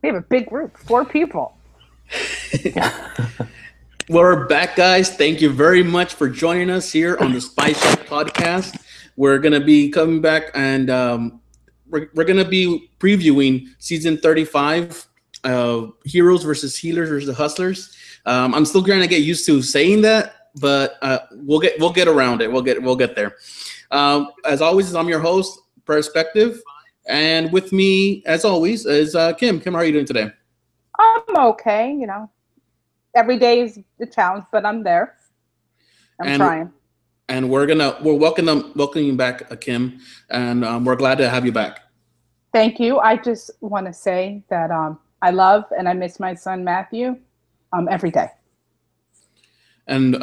We have a big group, 4 people. We're back, guys. Thank you very much for joining us here on the Spyshack podcast. We're going to be coming back and we're going to be previewing season 35, Heroes versus Healers versus Hustlers. I'm still trying to get used to saying that, but we'll get around it. We'll get there. As always, I'm your host, Perspective, and with me, as always, is Kim. Kim, how are you doing today? I'm okay. You know, every day is a challenge, but I'm there. I'm trying. And we're welcoming back Kim, and we're glad to have you back. Thank you. I just want to say that I love and I miss my son Matthew every day. And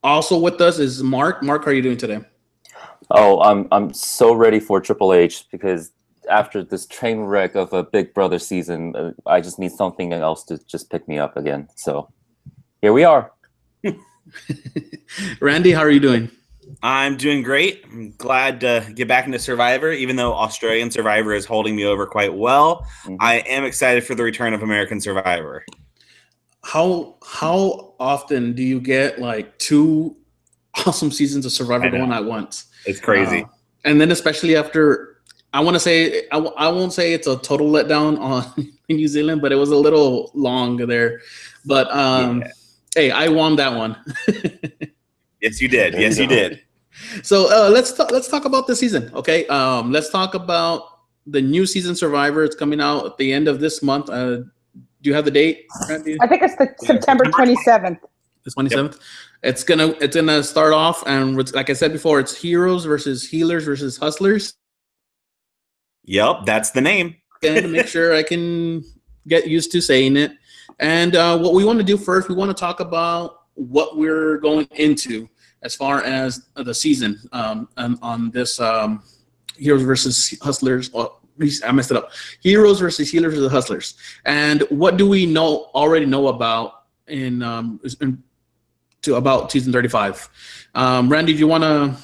also with us is Mark. Mark, how are you doing today? Oh, I'm so ready for Triple H because after this train wreck of a Big Brother season, I just need something else to just pick me up again. So here we are. Randy, how are you doing? I'm doing great. I'm glad to get back into Survivor, even though Australian Survivor is holding me over quite well. Mm-hmm. I am excited for the return of American Survivor. How often do you get like 2 awesome seasons of Survivor going at once? It's crazy. And then especially after, I want to say, I won't say it's a total letdown on New Zealand, but it was a little long there. But hey, I won that one. Yes, you did. Yes, you did. So let's talk about the season, okay? Let's talk about the new season Survivor. It's coming out at the end of this month. Do you have the date, Randy? I think it's the September 27th. The 27th. Yep. It's gonna start off, and like I said before, it's Heroes versus Healers versus Hustlers. Yep, that's the name. And to make sure I can get used to saying it. And what we want to do first, we want to talk about what we're going into as far as the season on this Heroes versus Hustlers. I messed it up. Heroes versus Healers versus Hustlers. And what do we already know about about season 35? Randy, do you want to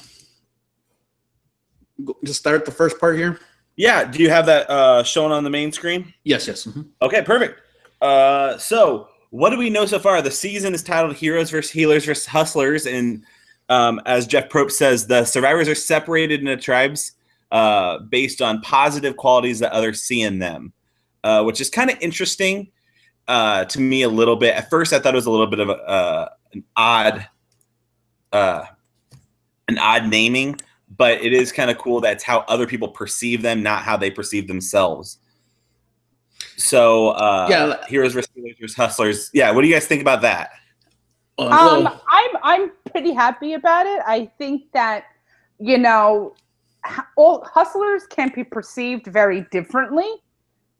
just start the first part here? Yeah. Do you have that shown on the main screen? Yes. Mm-hmm. Okay, perfect. So what do we know so far? The season is titled Heroes versus Healers versus Hustlers. And as Jeff Probst says, the survivors are separated into tribes based on positive qualities that others see in them, which is kind of interesting to me a little bit. At first, I thought it was a little bit of an odd naming, but it is kind of cool. That's how other people perceive them, not how they perceive themselves. So Heroes versus Healers versus Hustlers. Yeah, what do you guys think about that? I'm pretty happy about it. I think that, you know, all hustlers can be perceived very differently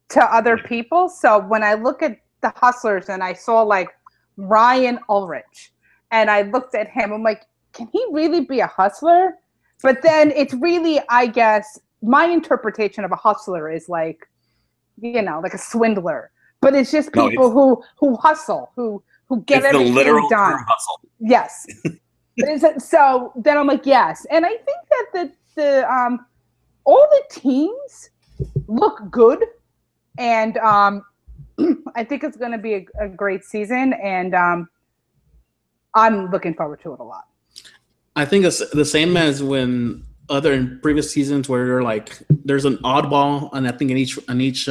to other people. So when I look at the hustlers and I saw like Ryan Ulrich and I looked at him, I'm like, can he really be a hustler? But then it's really, I guess, my interpretation of a hustler is like, you know, like a swindler. But it's just people who hustle, who get everything the literal done. Term hustle. Yes. So then I'm like, yes. And I think that the all the teams look good, and I think it's going to be a great season, and I'm looking forward to it a lot. I think it's the same as when in previous seasons where there's an oddball, and I think in each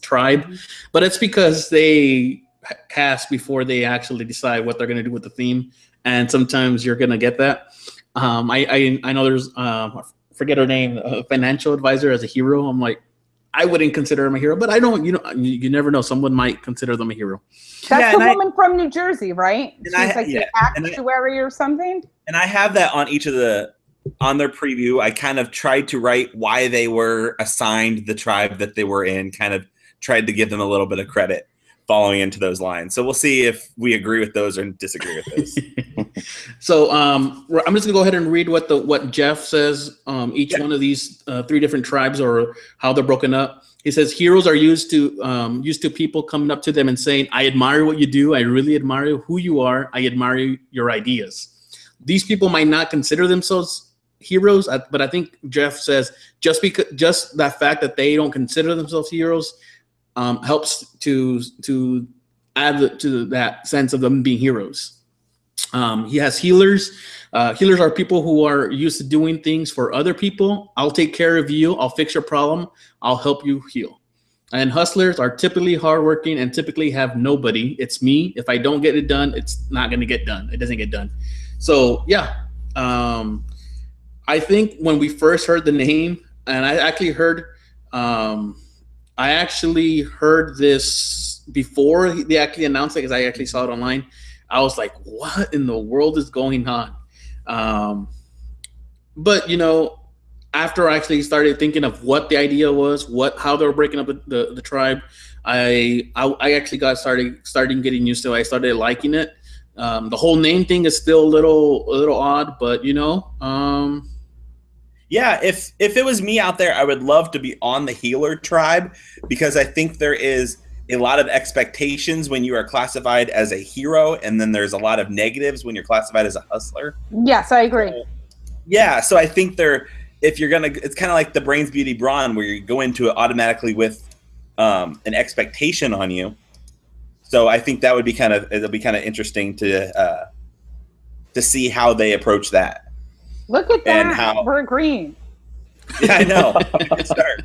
tribe, but it's because they cast before they actually decide what they're going to do with the theme, and sometimes you're going to get that. I know there's I forget her name, a financial advisor as a hero. I'm like, I wouldn't consider him a hero, but I don't. You never know. Someone might consider them a hero. That's the woman from New Jersey, right? She's like the actuary or something. And I have that on each of on their preview. I kind of tried to write why they were assigned the tribe that they were in. Kind of tried to give them a little bit of credit following into those lines. So we'll see if we agree with those or disagree with those. So I'm just gonna go ahead and read what Jeff says. Each one of these 3 different tribes or how they're broken up. He says heroes are used to people coming up to them and saying, "I admire what you do. I really admire who you are. I admire your ideas." These people might not consider themselves heroes, but I think Jeff says just that fact that they don't consider themselves heroes helps to add to that sense of them being heroes. He has healers. Healers are people who are used to doing things for other people. I'll take care of you. I'll fix your problem. I'll help you heal. And hustlers are typically hardworking and typically have nobody. It's me. If I don't get it done, it's not going to get done. It doesn't get done. So yeah, I think when we first heard the name, and I actually heard this before they actually announced it, because I actually saw it online. I was like, what in the world is going on? But after I actually started thinking of what the idea was, how they were breaking up the tribe, I actually started getting used to it. I started liking it. The whole name thing is still a little odd, but yeah, if it was me out there, I would love to be on the healer tribe, because I think there is a lot of expectations when you are classified as a hero, and then there's a lot of negatives when you're classified as a hustler. Yes, I agree. So I think it's kind of like the Brains Beauty Brawn, where you go into it automatically with an expectation on you. So I think that would be it'll be kind of interesting to see how they approach that. Look at that. We're agreeing. Yeah, I know. Good start.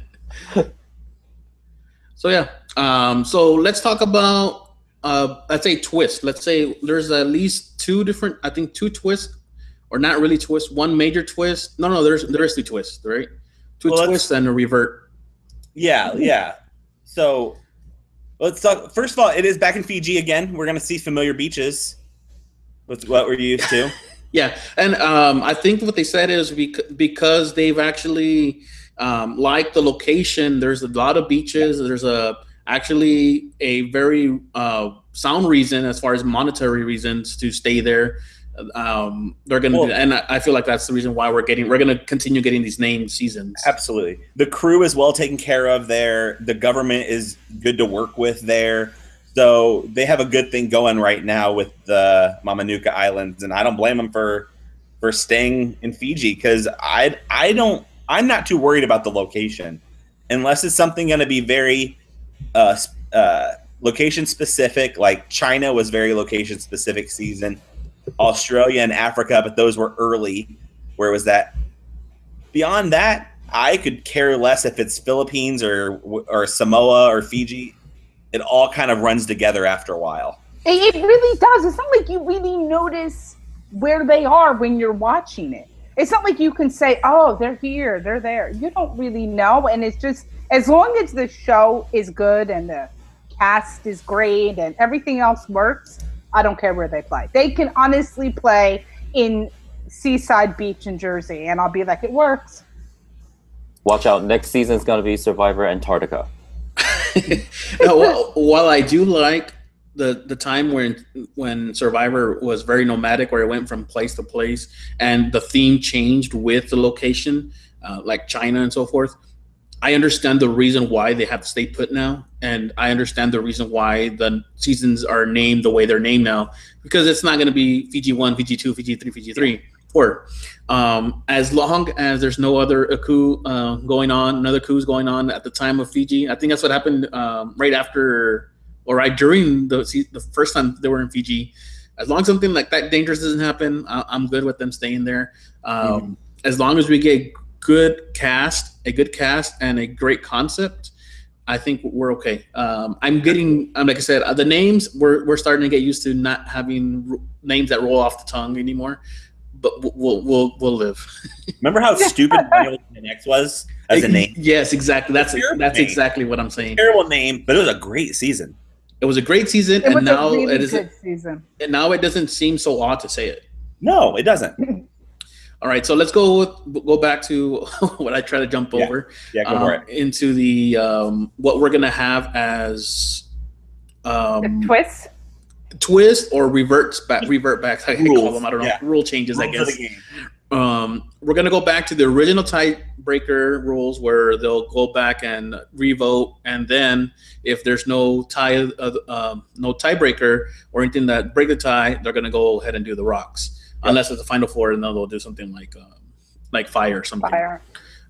So yeah. So let's talk about let's say twist. Let's say there's at least two twists, or not really twists. One major twist. No, there is two twists, right? Two twists and a revert. Yeah. So let's talk. First of all, it is back in Fiji again. We're gonna see familiar beaches. With what we're used to. Yeah, and I think what they said is because they've actually liked the location. There's a lot of beaches. There's actually a very sound reason, as far as monetary reasons, to stay there. They're going to do that. And I feel like that's the reason why we're going to continue getting these named seasons. Absolutely. The crew is well taken care of there. The government is good to work with there. So they have a good thing going right now with the Mamanuca Islands, and I don't blame them for staying in Fiji, because I'm not too worried about the location, unless it's something going to be very location specific. Like China was very location specific season, Australia and Africa, but those were early. Where was that? Beyond that, I could care less if it's Philippines or Samoa or Fiji. It all kind of runs together after a while. It really does. It's not like you really notice where they are when you're watching it. It's not like you can say, oh, they're here, they're there. You don't really know. And it's just, as long as the show is good and the cast is great and everything else works, I don't care where they play. They can honestly play in Seaside Beach in Jersey, and I'll be like, it works. Watch out. Next season's going to be Survivor Antarctica. Now, while I do like the time when Survivor was very nomadic, where it went from place to place and the theme changed with the location, like China and so forth, I understand the reason why they have to stay put now, and I understand the reason why the seasons are named the way they're named now, because it's not going to be Fiji 1, Fiji 2, Fiji 3, Fiji 3, 4. As long as there's no other coup going on, another coup's going on at the time of Fiji. I think that's what happened right after or right during the first time they were in Fiji. As long as something like that dangerous doesn't happen, I'm good with them staying there. As long as we get a good cast and a great concept, I think we're okay. Like I said, the names, we're starting to get used to not having names that roll off the tongue anymore. But we'll live. Remember how stupid Daniel X was as a name? Yes, exactly. That's exactly what I'm saying. Terrible name, but it was a great season. It was a great season, and now it is a good season. And now it doesn't seem so odd to say it. No, it doesn't. All right, so let's go back to what I try to jump over. Yeah, go for it. Into the what we're gonna have as the twist or revert back. I call them. I don't know. Yeah. Rule changes, Rules I guess. of the game. We're gonna go back to the original tiebreaker rules, where they'll go back and revote, and then if there's no tiebreaker or anything that break the tie, they're gonna go ahead and do the rocks. Yep. Unless it's the final four, and then they'll do something like fire or something. Fire.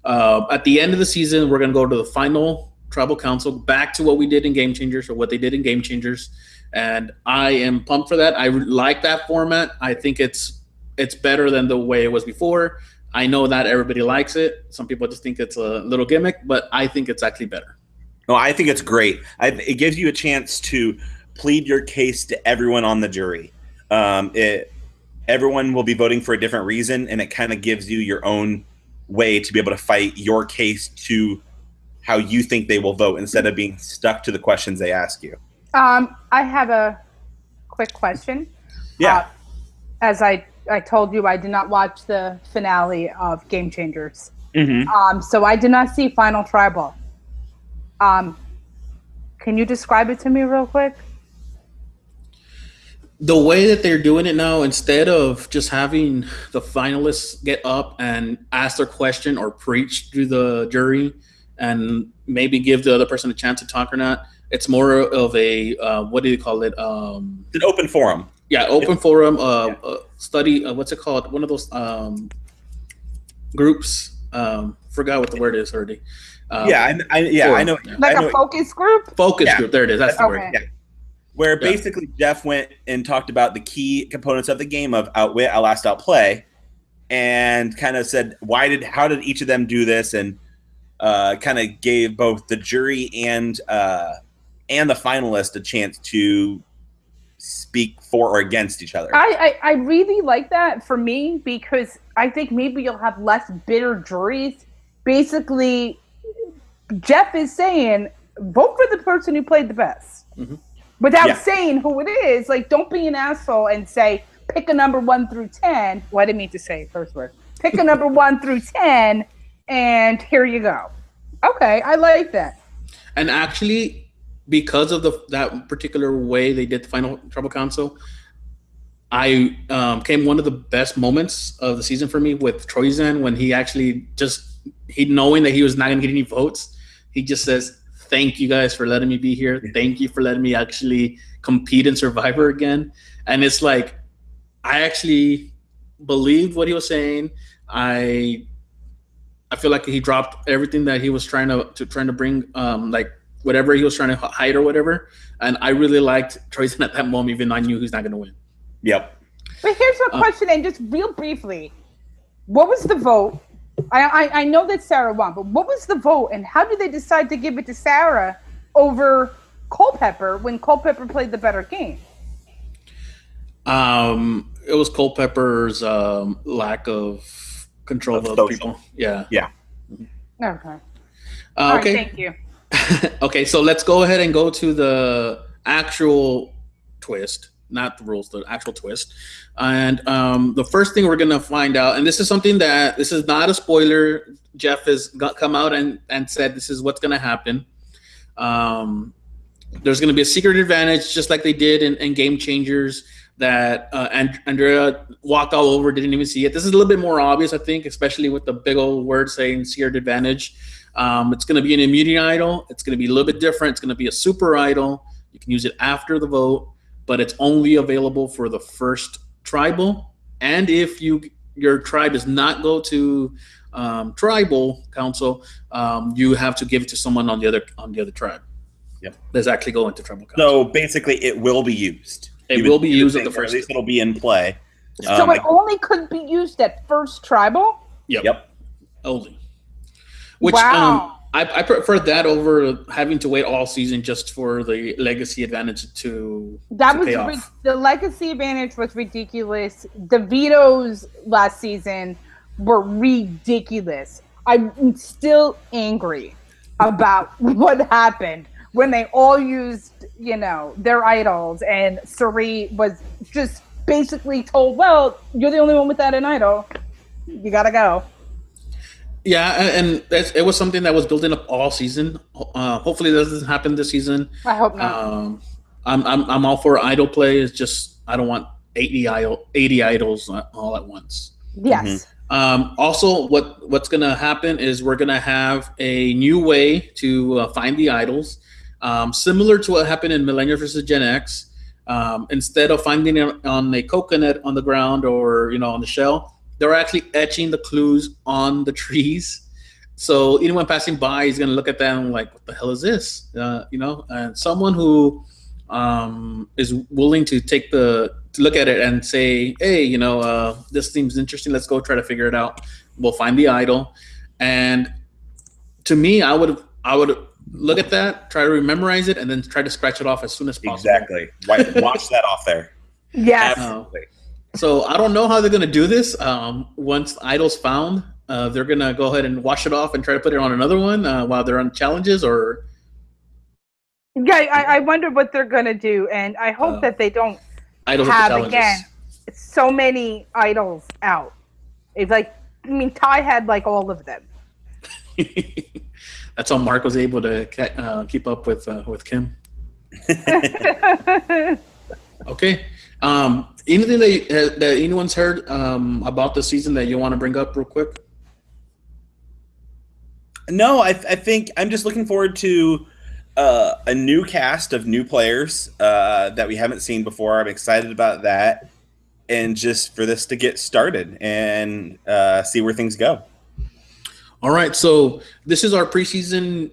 At the end of the season, we're gonna go to the final Tribal Council back to what we did in Game Changers, or what they did in Game Changers, and I am pumped for that. I like that format. I think it's better than the way it was before. I know not everybody likes it. Some people just think it's a little gimmick, but I think it's actually better. No, I think it's great. It gives you a chance to plead your case to everyone on the jury. Everyone will be voting for a different reason, and it kind of gives you your own way to be able to fight your case to how you think they will vote instead of being stuck to the questions they ask you. I have a quick question. Yeah. As I told you, I did not watch the finale of Game Changers. Mm-hmm. So I did not see Final Tribal. Can you describe it to me real quick? The way that they're doing it now, instead of just having the finalists get up and ask their question or preach to the jury and maybe give the other person a chance to talk or not, it's more of a, what do you call it? An open forum. Yeah, open forum, study, what's it called? One of those groups. Forgot what the word is already. I know. Like I know a focus group? Focus group, there it is. That's the word. Yeah. Where basically Jeff went and talked about the key components of the game of outwit, outlast, outplay, and kind of said how did each of them do this, and kind of gave both the jury and the finalist a chance to speak for or against each other. I really like that for me, because I think maybe you'll have less bitter juries. Basically, Jeff is saying, vote for the person who played the best. Mm-hmm. Without saying who it is. Like, don't be an asshole and say, pick a number 1 through 10. Well, I didn't mean to say first word. Pick a number 1 through 10, and here you go. Okay, I like that. And actually, because of that particular way they did the Final Tribal Council, I came one of the best moments of the season for me with Troyzan, when he actually knowing that he was not going to get any votes, he just says, "Thank you guys for letting me be here. Thank you for letting me actually compete in Survivor again." And it's like, I actually believed what he was saying. I feel like he dropped everything that he was trying to bring, like whatever he was trying to hide or whatever. And I really liked Troyzan at that moment, even though I knew he's not going to win. Yep. But here's my question, and just real briefly, what was the vote? I know that Sarah won, but what was the vote, and how did they decide to give it to Sarah over Culpepper when Culpepper played the better game? It was Culpepper's lack of control of other people. Yeah. Okay. All Okay. right, thank you. Okay, so let's go ahead and go to the actual twist, not the rules, the actual twist. And the first thing we're going to find out, and this is something that, this is not a spoiler, Jeff has come out and said this is what's going to happen. There's going to be a secret advantage, just like they did in Game Changers, that Andrea walked all over, didn't even see it. This is a little bit more obvious, I think, especially with the big old word saying secret advantage. It's going to be an immunity idol. It's going to be a little bit different. It's going to be a super idol. You can use it after the vote, but it's only available for the first tribal. And if your tribe does not go to tribal council, you have to give it to someone on the other tribe. Yep. That's actually going to tribal council. So basically, it will be used. It will be used at the first. At least it'll be in play. So it only could be used at first tribal? Yep. Only. Which wow. I prefer that over having to wait all season just for the legacy advantage to pay off. The legacy advantage was ridiculous. The vetoes last season were ridiculous. I'm still angry about what happened when they all used, their idols, and Sari was just basically told, well, you're the only one without an idol. You gotta go. Yeah, and it was something that was building up all season. Hopefully that doesn't happen this season. I hope not. I'm all for idol play. It's just I don't want 80 idols all at once. Yes. Mm-hmm. Also, what's going to happen is we're going to have a new way to find the idols, similar to what happened in Millennials vs. Gen X. Instead of finding it on a coconut on the ground or on the shell, they're actually etching the clues on the trees, So anyone passing by is going to look at them like, what the hell is this? And someone who is willing to to look at it and say, hey, this seems interesting. Let's go try to figure it out. We'll find the idol. And to me, I would look at that, try to memorize it, and then try to scratch it off as soon as possible. Exactly. Watch that off there. Yes. Absolutely. So I don't know how they're going to do this. Once idol's found, they're going to go ahead and wash it off and try to put it on another one while they're on challenges, or... Yeah, I wonder what they're going to do, and I hope that they don't have, again, so many idols out. It's like, Ty had like all of them. That's how Mark was able to keep up with Kim. Okay. Anything that anyone's heard about the season that you want to bring up real quick? No, I think I'm just looking forward to a new cast of new players that we haven't seen before. I'm excited about that, and just for this to get started and see where things go. All right, so this is our preseason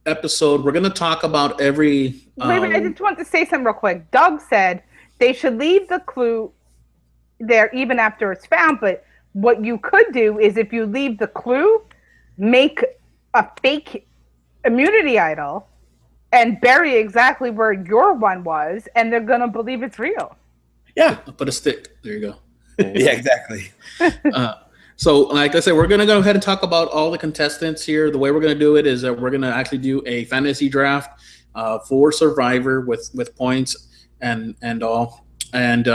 episode. We're going to talk about every... Wait, I just want to say something real quick. Doug said they should leave the clue there even after it's found, but what you could do is if you leave the clue, make a fake immunity idol and bury exactly where your one was, and they're going to believe it's real. Yeah. I'll put a stick. There you go. Yeah, exactly. So, like I said, we're going to go ahead and talk about all the contestants here. The way we're going to do it is that we're going to actually do a fantasy draft for Survivor with points and all. And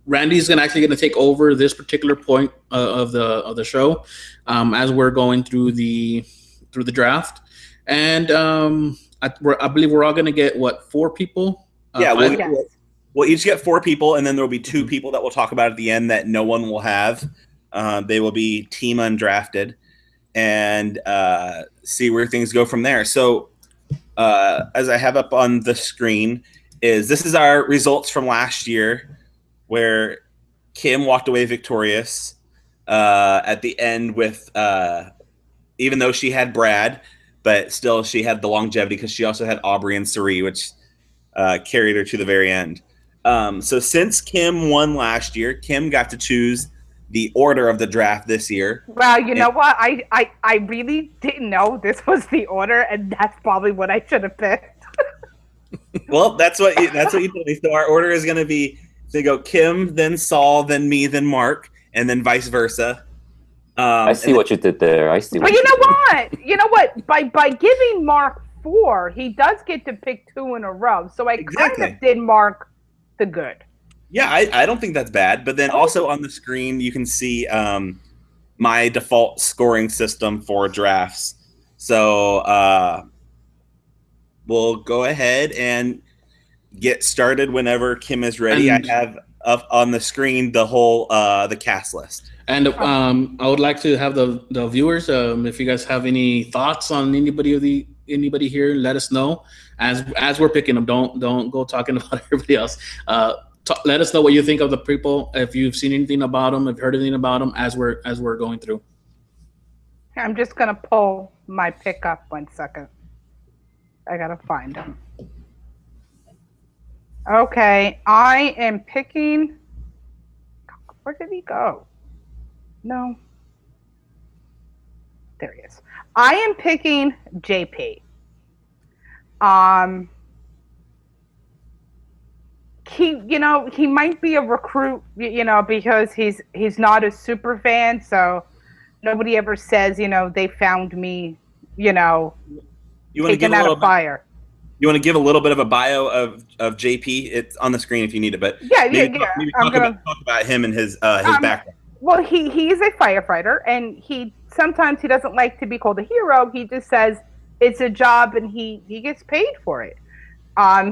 Randy's actually going to take over this particular point of the show as we're going through the draft. And I believe we're all going to get, 4 people? We'll each get 4 people, and then there will be 2 people that we'll talk about at the end that no one will have. They will be team undrafted, and see where things go from there. So as I have up on the screen, this is our results from last year, where Kim walked away victorious at the end with, even though she had Brad, but still she had the longevity because she also had Aubrey and Sari, which carried her to the very end. So since Kim won last year, Kim got to choose the order of the draft this year. Well, you know what? I really didn't know this was the order, and that's probably what I should have picked. Well, that's what you told me. So our order is going to be to go Kim, then Saul, then me, then Mark, and then vice versa. I see what you did there. I see. But you know what? You know what? By giving Mark 4, he does get to pick 2 in a row. So I kind of did Mark the good. Yeah, I don't think that's bad. But then also on the screen, you can see my default scoring system for drafts. So we'll go ahead and get started whenever Kim is ready. I have up on the screen the whole the cast list. And I would like to have the viewers, if you guys have any thoughts on anybody here, let us know as we're picking them. Don't go talking about everybody else. Let us know what you think of the people. If you've seen anything about them, if you've heard anything about them, as we're going through. I'm just gonna pull my pick up 1 second. I gotta find them. Okay, I am picking. Where did he go? No. There he is. I am picking JP. He might be a recruit, because he's not a super fan, so nobody ever says, they found me, taken out of fire. You want to give a little bit of a bio of JP? It's on the screen if you need it, but maybe talk about him and his background. Well, he's a firefighter, and sometimes he doesn't like to be called a hero. He just says it's a job, and he gets paid for it.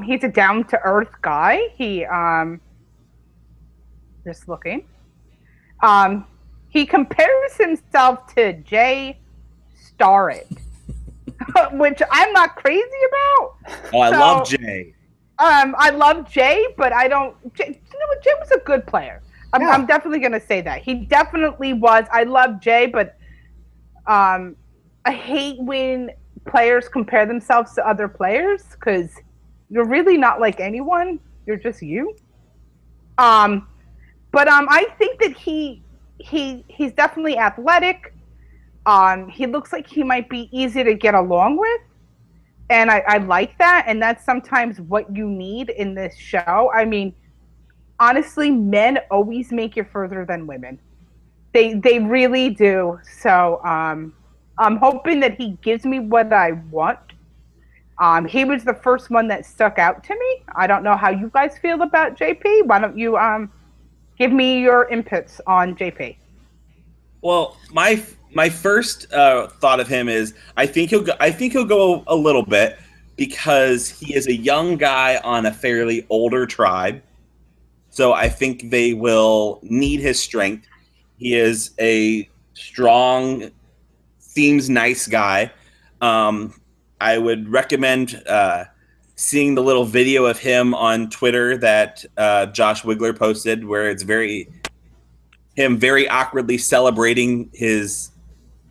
He's a down-to-earth guy. He just looking. He compares himself to Jay Starrett, which I'm not crazy about. Oh, I love Jay. I love Jay, but I don't. Jay was a good player. I'm definitely going to say that. He definitely was. I love Jay, but I hate when players compare themselves to other players because you're really not like anyone. You're just you. Um, but I think that he's definitely athletic. He looks like he might be easy to get along with, and I like that. And that's sometimes what you need in this show. I mean, honestly, men always make you further than women. They really do. So I'm hoping that he gives me what I want. He was the first one that stuck out to me. I don't know how you guys feel about JP. Why don't you give me your inputs on JP? Well, my first thought of him is I think he'll go a little bit because he is a young guy on a fairly older tribe. So I think they will need his strength. He is a strong, seems nice guy. I would recommend seeing the little video of him on Twitter that Josh Wigler posted, where it's very awkwardly celebrating his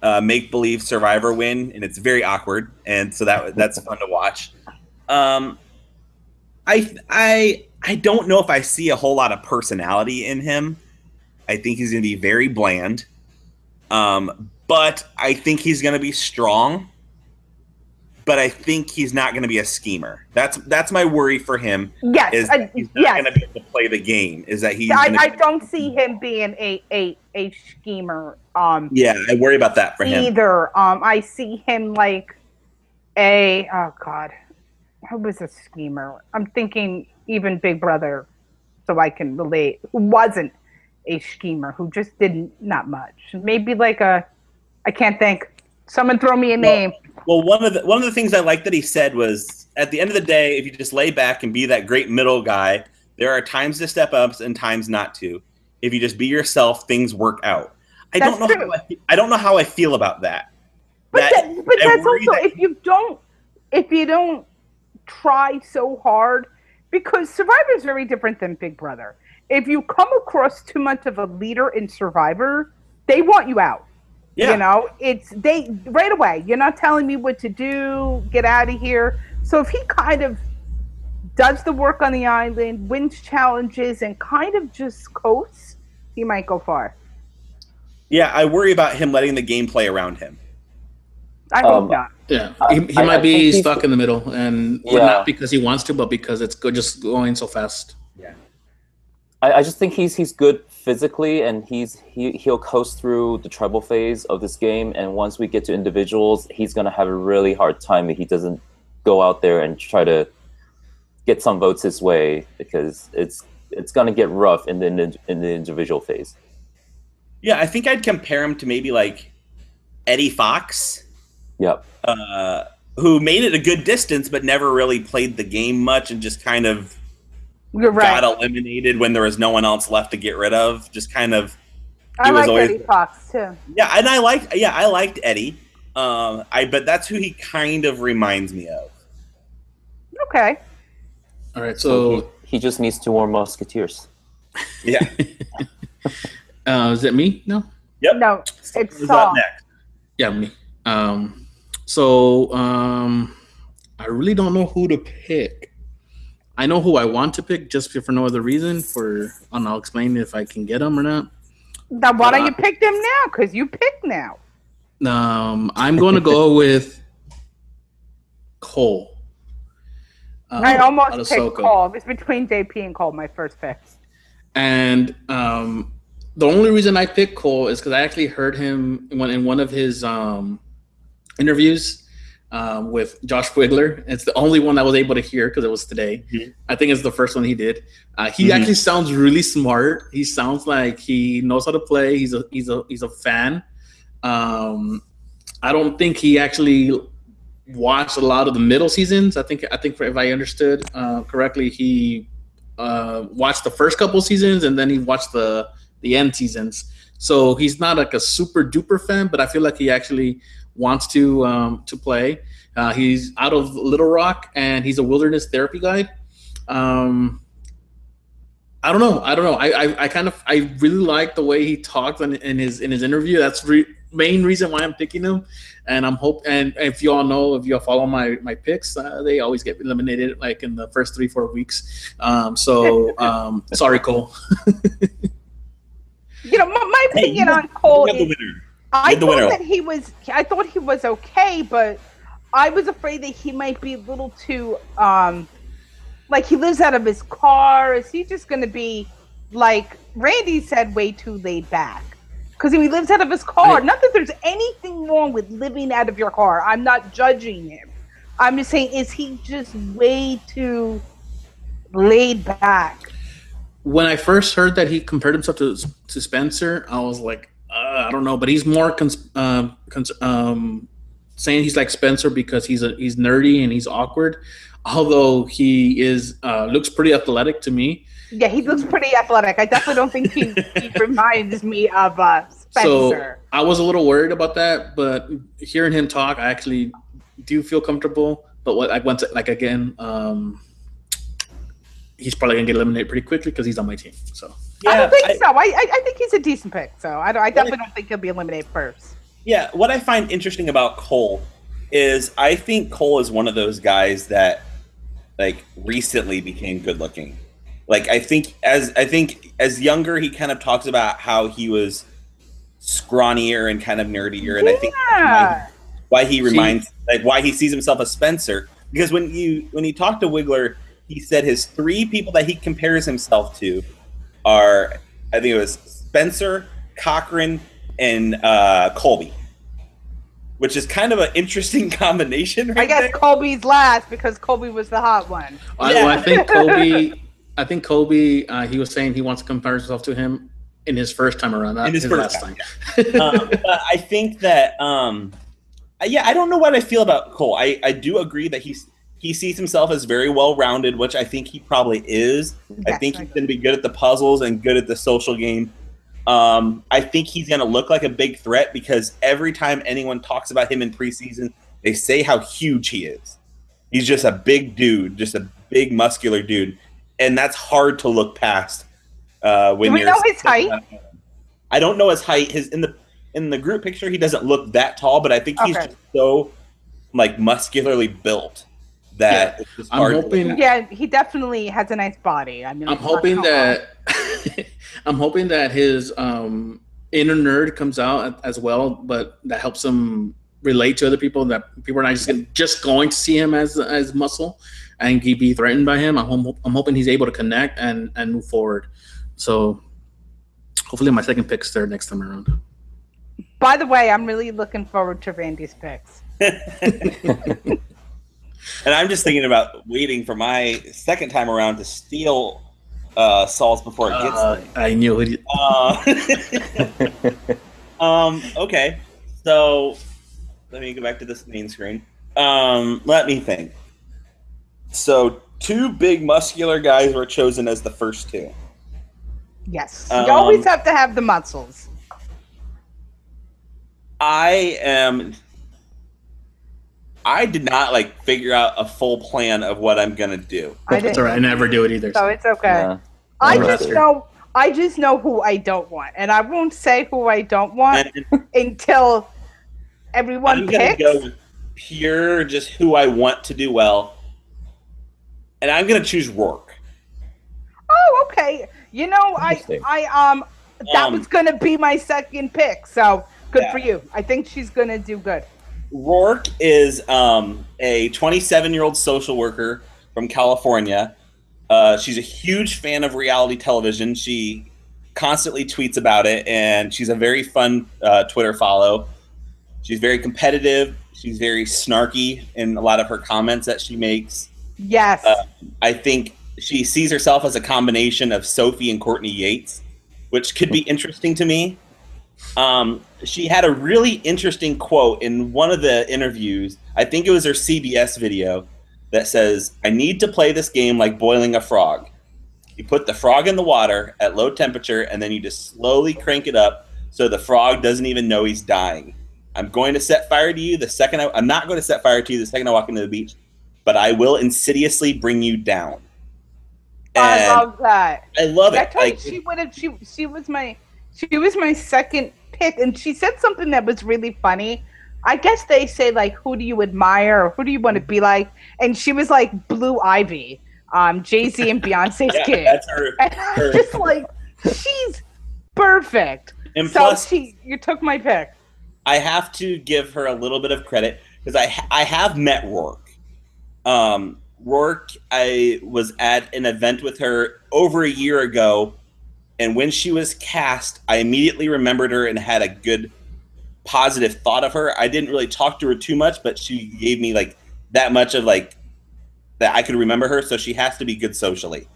make-believe Survivor win, and it's very awkward, and so that's fun to watch. I don't know if I see a whole lot of personality in him. I think he's going to be very bland, but I think he's going to be strong. But I think he's not going to be a schemer. That's my worry for him. Yes, is that he's not going to be able to play the game. Is that he's? I don't see him being a schemer. Yeah, I worry about that for him either. I see him like oh god, who was a schemer? I'm thinking even Big Brother, so I can relate. Who wasn't a schemer? Who just did not much? Maybe like I can't think. Someone throw me a name. Well, one of the things I liked that he said was, at the end of the day, if you just lay back and be that great middle guy, there are times to step up and times not to. If you just be yourself, things work out. I don't know how I feel about that. But that's also if you don't try so hard, because Survivor is very different than Big Brother. If you come across too much of a leader in Survivor, they want you out. Yeah. You know, they right away. You're not telling me what to do. Get out of here. So if he kind of does the work on the island, wins challenges, and kind of just coasts, he might go far. Yeah, I worry about him letting the game play around him. I hope not. Yeah, he might be stuck in the middle, and not because he wants to, but because it's just going so fast. Yeah. I just think he's good physically, and he'll coast through the tribal phase of this game. And once we get to individuals, he's gonna have a really hard time if he doesn't go out there and try to get some votes his way, because it's gonna get rough in the individual phase. Yeah, I think I'd compare him to maybe like Eddie Fox. Yep. Who made it a good distance, but never really played the game much, and just kind of. Got eliminated when there was no one else left to get rid of. Just kind of. I like Eddie Fox too. Yeah, and I liked Eddie. But that's who he kind of reminds me of. Okay. All right, so he just needs 2 more Musketeers. Yeah. Is it me? No. Yep. No, it's Saul. Next. Yeah, me. I really don't know who to pick. I know who I want to pick just for no other reason. And I'll explain if I can get him or not. Now, why don't you pick them now? Because you pick now. I'm going to go with Cole. I almost picked Cole. It was between JP and Cole, my first pick. And the only reason I picked Cole is because I actually heard him in one of his interviews. With Josh Wigler. It's the only one I was able to hear because it was today. Mm-hmm. I think it's the first one he did. He actually sounds really smart. He sounds like he knows how to play. He's a fan. I don't think he actually watched a lot of the middle seasons. I think if I understood correctly, he watched the first couple seasons and then he watched the end seasons. So he's not like a super duper fan, but I feel like he actually wants to play. He's out of Little Rock and he's a wilderness therapy guide. I don't know. I really like the way he talked in his interview. That's main reason why I'm picking him. And and if you all know, if you all follow my picks, they always get eliminated like in the first 3-4 weeks. Sorry, Cole. My opinion on Cole is I thought he was okay, but I was afraid that he might be a little too like he lives out of his car. Is he just going to be, like Randy said, way too laid back? Because he lives out of his car. Not that there's anything wrong with living out of your car. I'm not judging him. I'm just saying, is he just way too laid back? When I first heard that he compared himself to Spencer, I was like, I don't know. But he's more saying he's like Spencer because he's nerdy and he's awkward. Although he looks pretty athletic to me. Yeah, he looks pretty athletic. I definitely don't think he reminds me of Spencer. So I was a little worried about that, but hearing him talk, I actually do feel comfortable. But he's probably gonna get eliminated pretty quickly because he's on my team. So yeah, I don't think so. I think he's a decent pick. So I definitely don't think he'll be eliminated first. Yeah, what I find interesting about Cole is I think Cole is one of those guys that like recently became good looking. Like I think as younger he kind of talks about how he was scrawnier and kind of nerdier, and I think why he reminds why he sees himself as Spencer, because when he talked to Wiggler, he said his 3 people that he compares himself to are, I think it was Spencer, Cochran, and Colby, which is kind of an interesting combination. Right, I guess there. Colby's last because Colby was the hot one. Well, I think Colby. He was saying he wants to compare himself to him in his first time around, not in his first last time. But I think that, I don't know what I feel about Cole. I do agree that he sees himself as very well-rounded, which I think he probably is. Yes, I think he's going to be good at the puzzles and good at the social game. I think he's going to look like a big threat because every time anyone talks about him in preseason, they say how huge he is. He's just a big dude, just a big muscular dude, and that's hard to look past. When Do we know his height? I don't know his height. In the group picture, he doesn't look that tall, but I think he's just so like muscularly built that it's just hard. Yeah, he definitely has a nice body. I mean, I'm hoping that his inner nerd comes out as well, but that helps him relate to other people. That people are not just going to see him as muscle and be threatened by him. I'm hoping he's able to connect and move forward. So hopefully my second pick's there next time around. By the way, I'm really looking forward to Randy's picks. And I'm just thinking about waiting for my second time around to steal Saul's before it gets there. I knew it. Okay, so let me go back to this main screen. Let me think. So 2 big muscular guys were chosen as the first 2. Yes, you always have to have the muscles. I did not figure out a full plan of what I'm gonna do. That's all right. I never do it either. So it's okay. Yeah. I just know who I don't want, and I won't say who I don't want until everyone picks. I'm gonna go with pure just who I want to do well, and I'm gonna choose Rourke. Oh, okay. You know, that was gonna be my second pick. So good for you. I think she's gonna do good. Rourke is a 27-year-old social worker from California. She's a huge fan of reality television. She constantly tweets about it, and she's a very fun Twitter follow. She's very competitive. She's very snarky in a lot of her comments that she makes. Yes. I think she sees herself as a combination of Sophie and Courtney Yates, which could be interesting to me. She had a really interesting quote in one of the interviews. I think it was her CBS video that says, "I need to play this game like boiling a frog. You put the frog in the water at low temperature, and then you just slowly crank it up so the frog doesn't even know he's dying. I'm going to set fire to you the second I'm not going to set fire to you the second I walk into the beach, but I will insidiously bring you down." I love that. I love I it. told you Like, she would have. She was my second pick, and she said something that was really funny. I guess they say like, who do you admire or who do you want to be like? And she was like Blue Ivy, Jay-Z and Beyonce's yeah, kid. that's her. And I'm just like, she's perfect. And So plus, you took my pick. I have to give her a little bit of credit because I have met Rourke. Rourke, I was at an event with her over a year ago, and when she was cast, I immediately remembered her and had a good positive thought of her. I didn't really talk to her too much, but she gave me like that much of like that I could remember her, so she has to be good socially.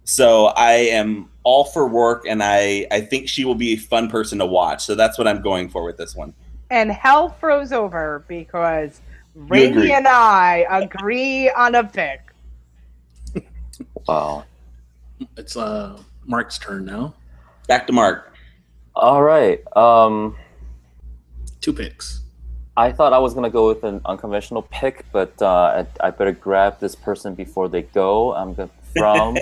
So I am all for Rourke, and I think she will be a fun person to watch. So that's what I'm going for with this one. And hell froze over because agree. Randy and I agree on a pick. Wow. It's Mark's turn now. Back to Mark. All right. 2 picks. I thought I was gonna go with an unconventional pick, but I better grab this person before they go. I'm going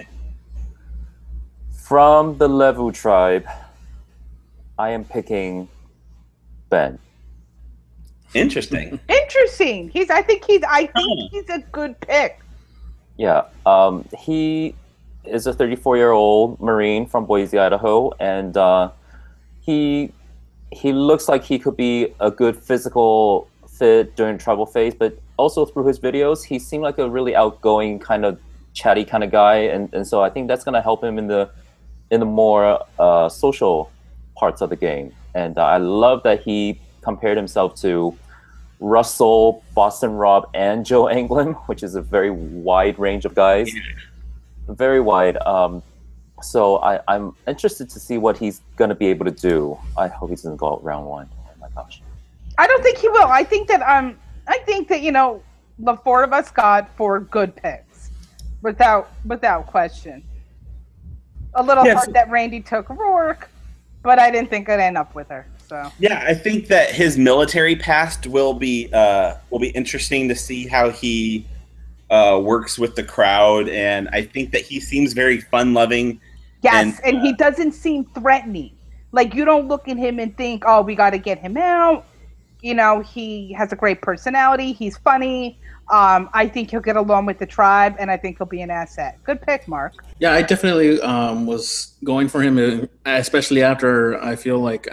from the Levu tribe. I am picking Ben. Interesting. Interesting. I think he's a good pick. Yeah. He is a 34-year-old Marine from Boise, Idaho, and he looks like he could be a good physical fit during travel phase, but also through his videos, he seemed like a really outgoing, kind of chatty kind of guy, and so I think that's going to help him in the more social parts of the game. And I love that he compared himself to Russell, Boston Rob, and Joe Anglin, which is a very wide range of guys. Very wide. So I'm interested to see what he's going to be able to do. I hope he doesn't go out round 1. Oh my gosh. I don't think he will. I think that the 4 of us got 4 good picks, without question. A little hard that Randy took Rourke, but I didn't think I'd end up with her. So Yeah, I think that his military past will be interesting to see how he works with the crowd, and I think that he seems very fun-loving. Yes, and he doesn't seem threatening. Like, you don't look at him and think, oh, we got to get him out. He has a great personality. He's funny. I think he'll get along with the tribe, and I think he'll be an asset. Good pick, Mark. Yeah, I definitely was going for him, especially after I feel like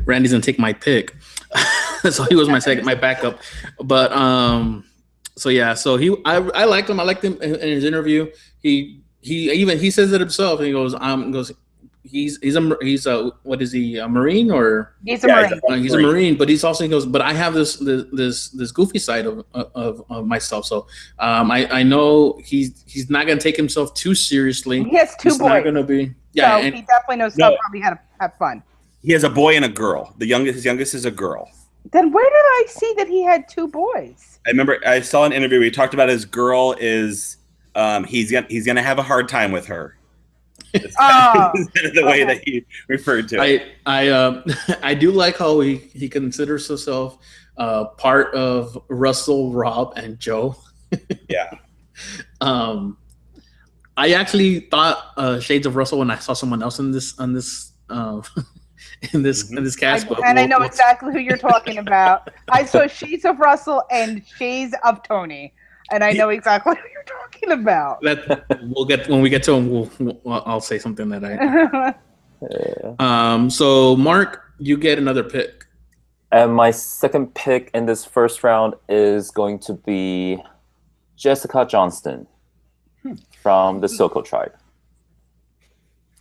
Randy's gonna take my pick, so he was my backup. But so I liked him. I liked him in his interview. He says it himself. He goes, he's a what is he, a Marine or he's a Marine. He's a Marine, but he goes, but I have this goofy side of myself. So I know he's not gonna take himself too seriously. He has 2 boys. Not gonna be so he definitely knows probably how to have fun. He has a boy and a girl. His youngest is a girl. Then where did I see that he had 2 boys? I remember I saw an interview where he talked about his girl is he's gonna have a hard time with her. The way that he referred to it. I do like how he considers himself part of Russell, Rob, and Joe. Yeah. I actually thought shades of Russell when I saw someone else in this in this cast. I know exactly who you're talking about. I saw shades of Russell and shades of Tony, and I know exactly who you're talking about. We'll get when we get to him. I'll say something that I. So Mark, you get another pick. And my second pick in this first round is going to be Jessica Johnston from the Soko tribe.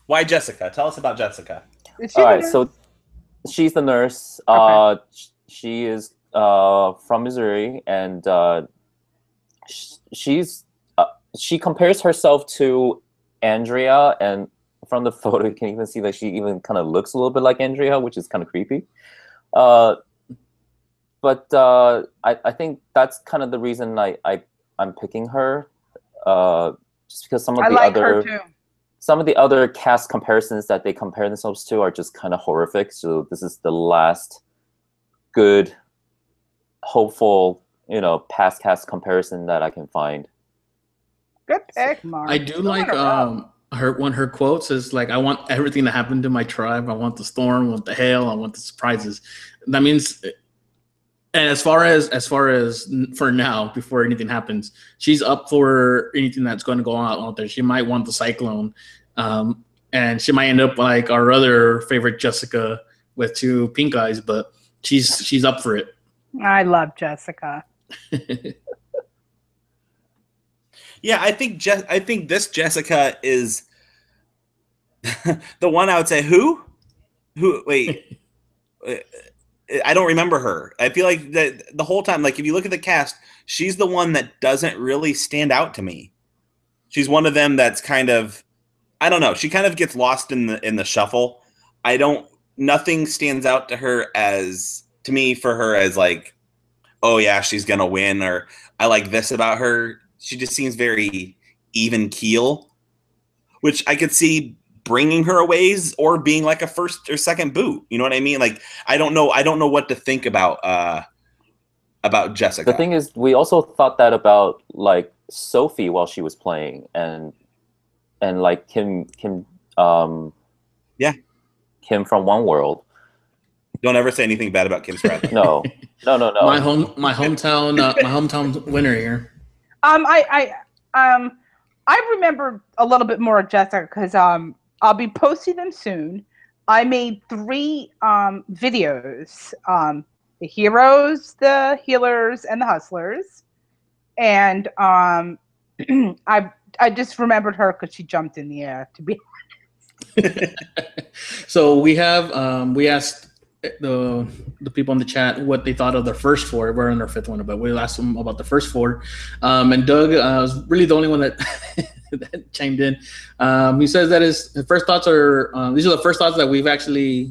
Why Jessica? Tell us about Jessica. All right, so she's the nurse. Okay. She is from Missouri, and she compares herself to Andrea, and from the photo you can even see that she even kind of looks a little bit like Andrea, which is kind of creepy. But I think that's kind of the reason I'm picking her, just because some of the other cast comparisons that they compare themselves to are just kind of horrific. So this is the last good, hopeful, past cast comparison that I can find. Good pick, Mark. I do like her quotes is like, I want everything to happen to my tribe. I want the storm, I want the hail, I want the surprises. That means, and as far as for now, before anything happens, she's up for anything that's going to go on out there. She might want the cyclone, and she might end up like our other favorite Jessica with 2 pink eyes, but she's up for it. I love Jessica. Yeah, I think this Jessica is the one I would say. Who? Wait, I don't remember her. I feel like that the whole time. Like if you look at the cast, she's the one that doesn't really stand out to me. She's one of them that's kind of, I don't know. She kind of gets lost in the shuffle. Nothing stands out to her to me for her as like, oh yeah, she's gonna win, or I like this about her. She just seems very even keel, which I could see bringing her a ways or being like a first or second boot. You know what I mean? Like I don't know what to think about Jessica. The thing is, we also thought that about like Sophie while she was playing, and like Kim Kim from One World. Don't ever say anything bad about Kim Spradlin. No. My hometown winner here. I remember a little bit more of Jessica because I'll be posting them soon. I made 3 videos: the heroes, the healers, and the hustlers. And I just remembered her because she jumped in the air. To be honest. So we asked the people in the chat what they thought of their first 4. We're in our 5th one, but we asked them about the first 4. And Doug was really the only one that, that chimed in. He says that his first thoughts are these are the first thoughts that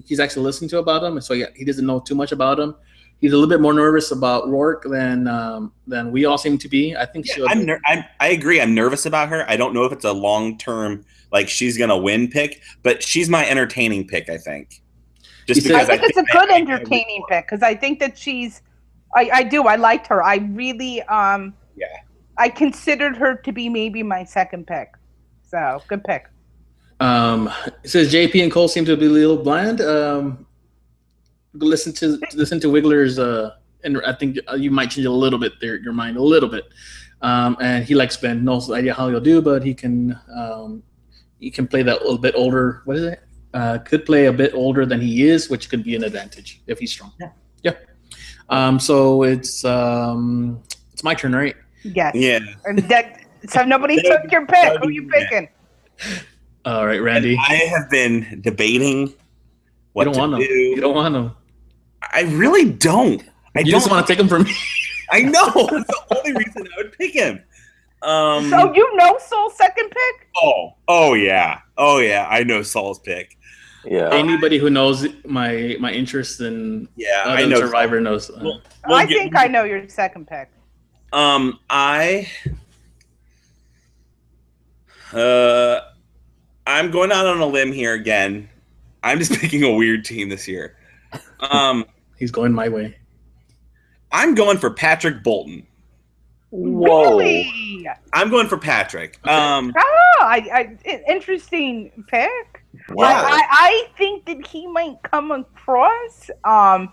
he's actually listened to about him, and so he doesn't know too much about him. He's a little bit more nervous about Rourke than we all seem to be. I think I agree. I'm nervous about her. I don't know if it's a long-term like she's gonna win pick, but she's my entertaining pick. I think. Just because I think it's a good entertaining pick because I think that I liked her. I really I considered her to be maybe my second pick. So good pick. It says JP and Cole seem to be a little bland. Listen to Wiggler's and I think you might change a little bit your mind a little bit. And he likes Ben. No idea how he'll do, but he can play that a little bit older. What is it? Could play a bit older than he is, which could be an advantage if he's strong. Yeah. So it's my turn, right? Yes. Yeah. So nobody took your pick. Who are you picking? All right, Randy. And I have been debating what to do. You don't want them. I really don't. You just want to take him from me. I know. That's the only reason I would pick him. So you know Saul's second pick? Oh yeah. I know Saul's pick. Yeah. Anybody who knows my interest in I know Survivor knows. I think I know your second pick. I'm going out on a limb here again. I'm just picking a weird team this year. He's going my way. I'm going for Patrick Bolton. Whoa. Really? I'm going for Patrick. Interesting pick. Wow. I think that he might come across a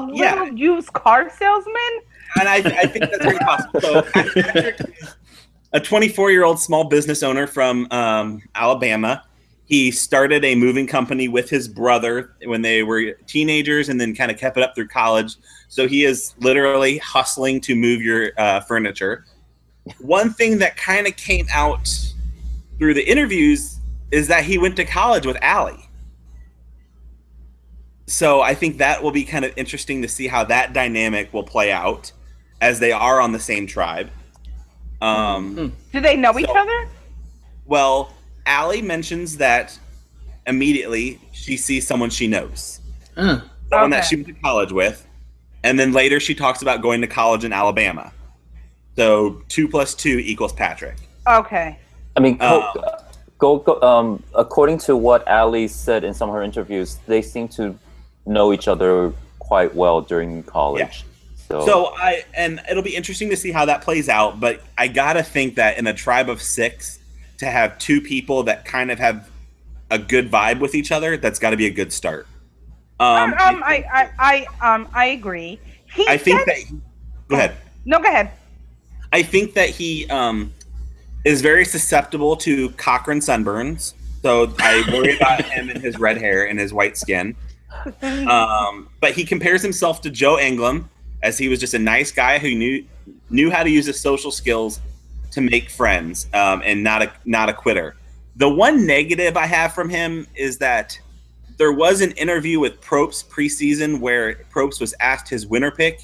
little used car salesman. And I think that's very possible. So Patrick is a 24-year-old small business owner from Alabama. He started a moving company with his brother when they were teenagers and then kind of kept it up through college. So he is literally hustling to move your furniture. One thing that kind of came out through the interviews is that he went to college with Allie. So I think that will be kind of interesting to see how that dynamic will play out as they are on the same tribe. Do they know each other? Well, Allie mentions that immediately she sees someone she knows. Someone that she went to college with. And then later she talks about going to college in Alabama. So 2 + 2 = Patrick. Okay. I mean, according to what Allie said in some of her interviews, they seem to know each other quite well during college. So it'll be interesting to see how that plays out. But I gotta think that in a tribe of 6, to have 2 people that kind of have a good vibe with each other, that's got to be a good start. I agree. I think that. Go ahead. No, go ahead. I think that he is very susceptible to Cochrane sunburns. So I worry about him and his red hair and his white skin. But he compares himself to Joe Englund, as he was just a nice guy who knew how to use his social skills to make friends, and not a quitter. The one negative I have from him is that there was an interview with Probst preseason where Probst was asked his winner pick,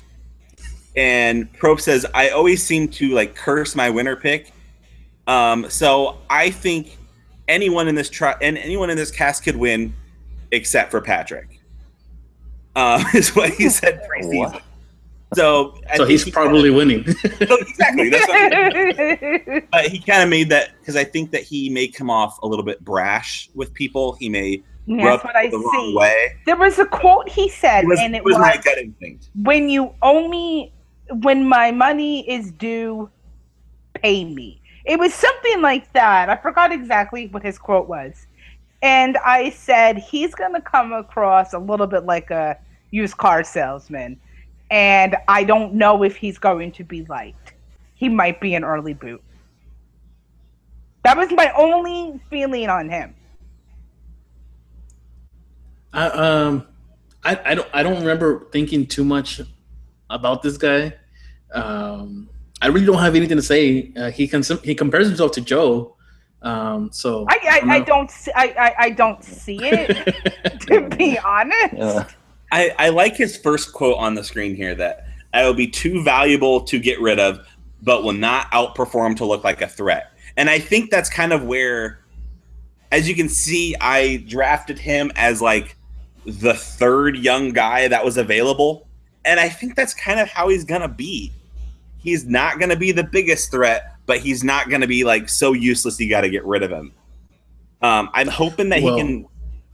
and Probst says, "I always seem to curse my winner pick." So I think anyone in this cast could win, except for Patrick. Is what he said preseason. What? So he's probably winning. So exactly. That's what but he kind of made that because I think that he may come off a little bit brash with people. He may rub people the wrong way. There was a quote he said, and it was my gut instinct. When my money is due, pay me. It was something like that. I forgot exactly what his quote was. And I said, he's going to come across a little bit like a used car salesman. And I don't know if he's going to be liked. He might be an early boot. That was my only feeling on him. I don't remember thinking too much about this guy. I really don't have anything to say. He compares himself to Joe. So I don't see it, to be honest. Yeah. I like his first quote on the screen here, that I will be too valuable to get rid of, but will not outperform to look like a threat. And I think that's kind of where, as you can see, I drafted him as the third young guy that was available. And I think that's kind of how he's going to be. He's not going to be the biggest threat, but he's not going to be so useless you got to get rid of him. I'm hoping that he can.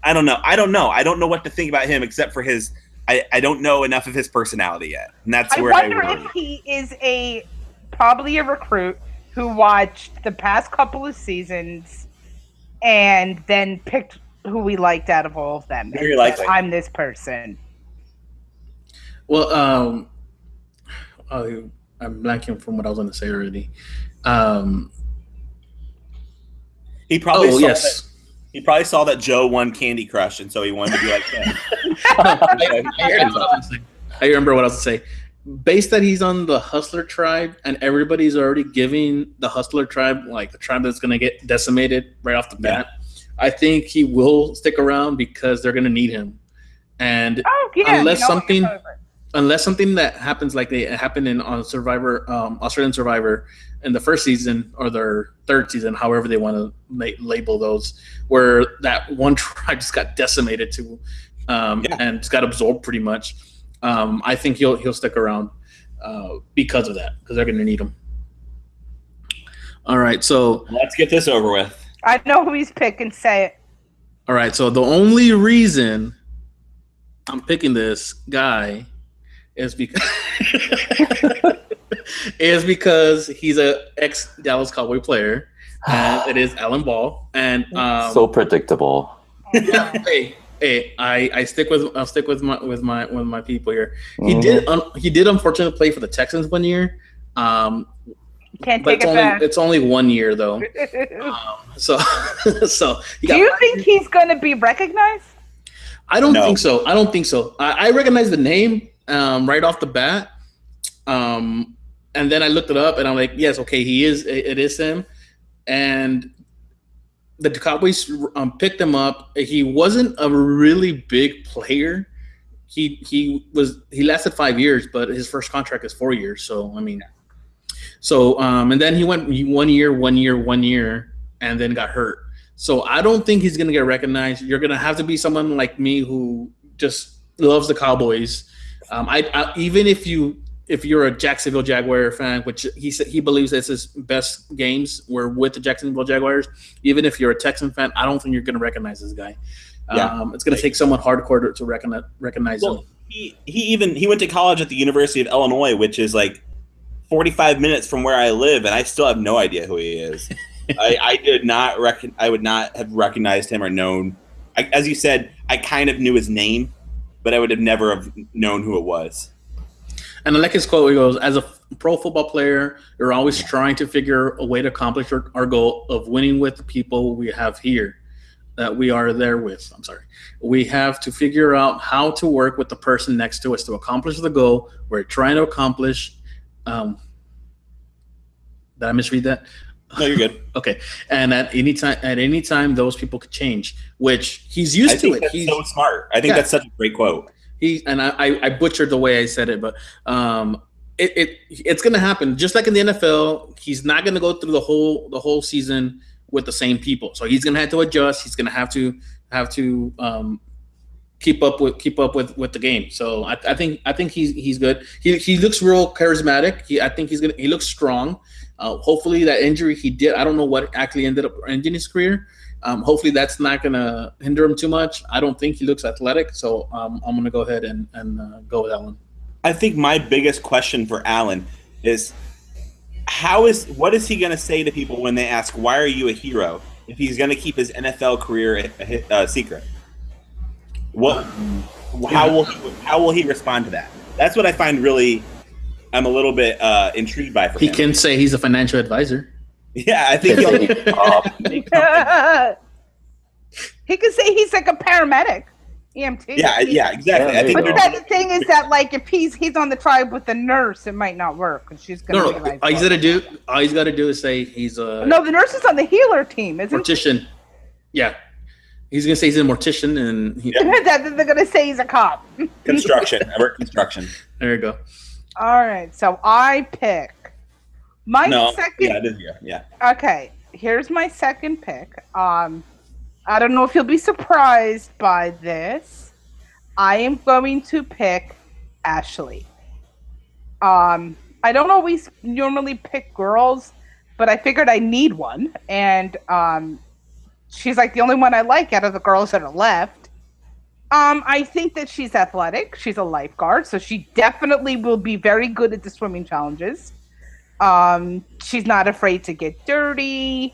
I don't know. I don't know what to think about him except for his. I don't know enough of his personality yet, and that's where I wonder if he is probably a recruit who watched the past couple of seasons and then picked who we liked out of all of them. Very likely. I'm this person. Well, I'm blanking from what I was going to say already. He probably he probably saw that Joe won Candy Crush, and so he wanted to be like him. I remember what I was going to say. Based that he's on the Hustler tribe, and everybody's already giving the Hustler tribe a tribe that's going to get decimated right off the bat. I think he will stick around because they're going to need him. And unless something that happens like they happened on Survivor, Australian Survivor, in the first season or their third season, however they want to label those, where that one tribe just got decimated and just got absorbed pretty much. I think he'll stick around because of that, because they're going to need him. All right, so let's get this over with. I know who he's picking. Say it. All right, so the only reason I'm picking this guy is because he's a ex-Dallas Cowboy player, and it is Alan Ball. And so predictable. Hey, I'll stick with my people here. Mm-hmm. He did unfortunately play for the Texans one year. Can't take it back. It's only 1 year though. So do you think he's going to be recognized? I don't think so. I recognize the name right off the bat. And then I looked it up, and I'm like, yes, okay, it is him. And the Cowboys picked him up. He wasn't a really big player. He lasted 5 years, but his first contract is 4 years. So and then he went 1 year, and then got hurt. So I don't think he's gonna get recognized. You're gonna have to be someone like me who just loves the Cowboys. Even if you're a Jacksonville Jaguar fan, which he believes that's his best games were with the Jacksonville Jaguars. Even if you're a Texan fan, I don't think you're going to recognize this guy. It's going to take someone hardcore to recognize him. He went to college at the University of Illinois, which is like 45 minutes from where I live, and I still have no idea who he is. I would not have recognized him or known. As you said, I kind of knew his name, but I would have never have known who it was. And I like his quote. He goes, "As a pro football player, you're always trying to figure a way to accomplish our goal of winning with the people we have here, that we are there with. We have to figure out how to work with the person next to us to accomplish the goal we're trying to accomplish." Did I misread that? No, you're good. Okay. And at any time, those people could change, which he's used to it. He's so smart. I think that's such a great quote. I butchered the way I said it, but it's going to happen. Just like in the NFL, he's not going to go through the whole season with the same people. So he's going to have to adjust. He's going to have to keep up with the game. So I think he's good. He looks real charismatic. He looks strong. Hopefully that injury he did, I don't know what actually ended up ending his career. Hopefully that's not going to hinder him too much. I don't think he looks athletic, so I'm going to go ahead and go with that one. I think my biggest question for Alan is what is he going to say to people when they ask, why are you a hero, if he's going to keep his NFL career a secret? How will he respond to that? That's what I find really, I'm a little bit intrigued by. He can say he's a financial advisor. Yeah, I think he could say he's like a paramedic, EMT. Yeah, exactly. I think the thing is that, like, if he's on the tribe with the nurse, it might not work because she's gonna. No. All he's got to do is say he's a. No, the nurse is on the healer team, isn't mortician. She? Yeah, he's gonna say he's a mortician, and they're gonna say he's a cop. Construction. I work construction. There you go. All right, so I pick my second. Yeah. Okay, here's my second pick. I don't know if you'll be surprised by this. I am going to pick Ashley. I don't always normally pick girls, but I figured I need one, and she's like the only one I like out of the girls that are left. I think that she's athletic. She's a lifeguard, so she definitely will be very good at the swimming challenges. She's not afraid to get dirty.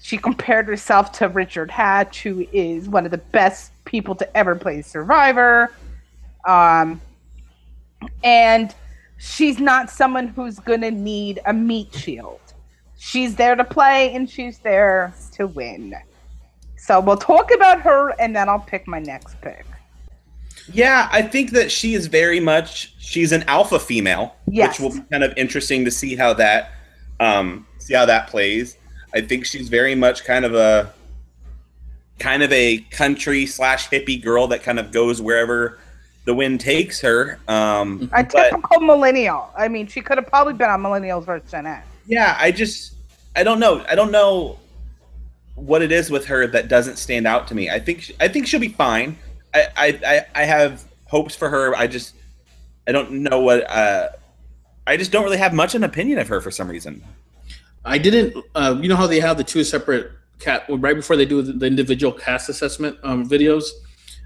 She compared herself to Richard Hatch, who is one of the best people to ever play Survivor. And she's not someone who's going to need a meat shield. She's there to play, and she's there to win. So we'll talk about her, and then I'll pick my next pick. Yeah, I think that she is she's an alpha female, yes. Which will be kind of interesting to see how that plays. I think she's very much kind of a country/hippie girl that kind of goes wherever the wind takes her. A typical millennial. I mean, she could have probably been on Millennials vs. Gen X. Yeah, I don't know. I don't know what it is with her that doesn't stand out to me. I think she'll be fine. I have hopes for her. I don't know what. I just don't really have much an opinion of her for some reason. I didn't. You know how they have the two separate right before they do the individual cast assessment videos,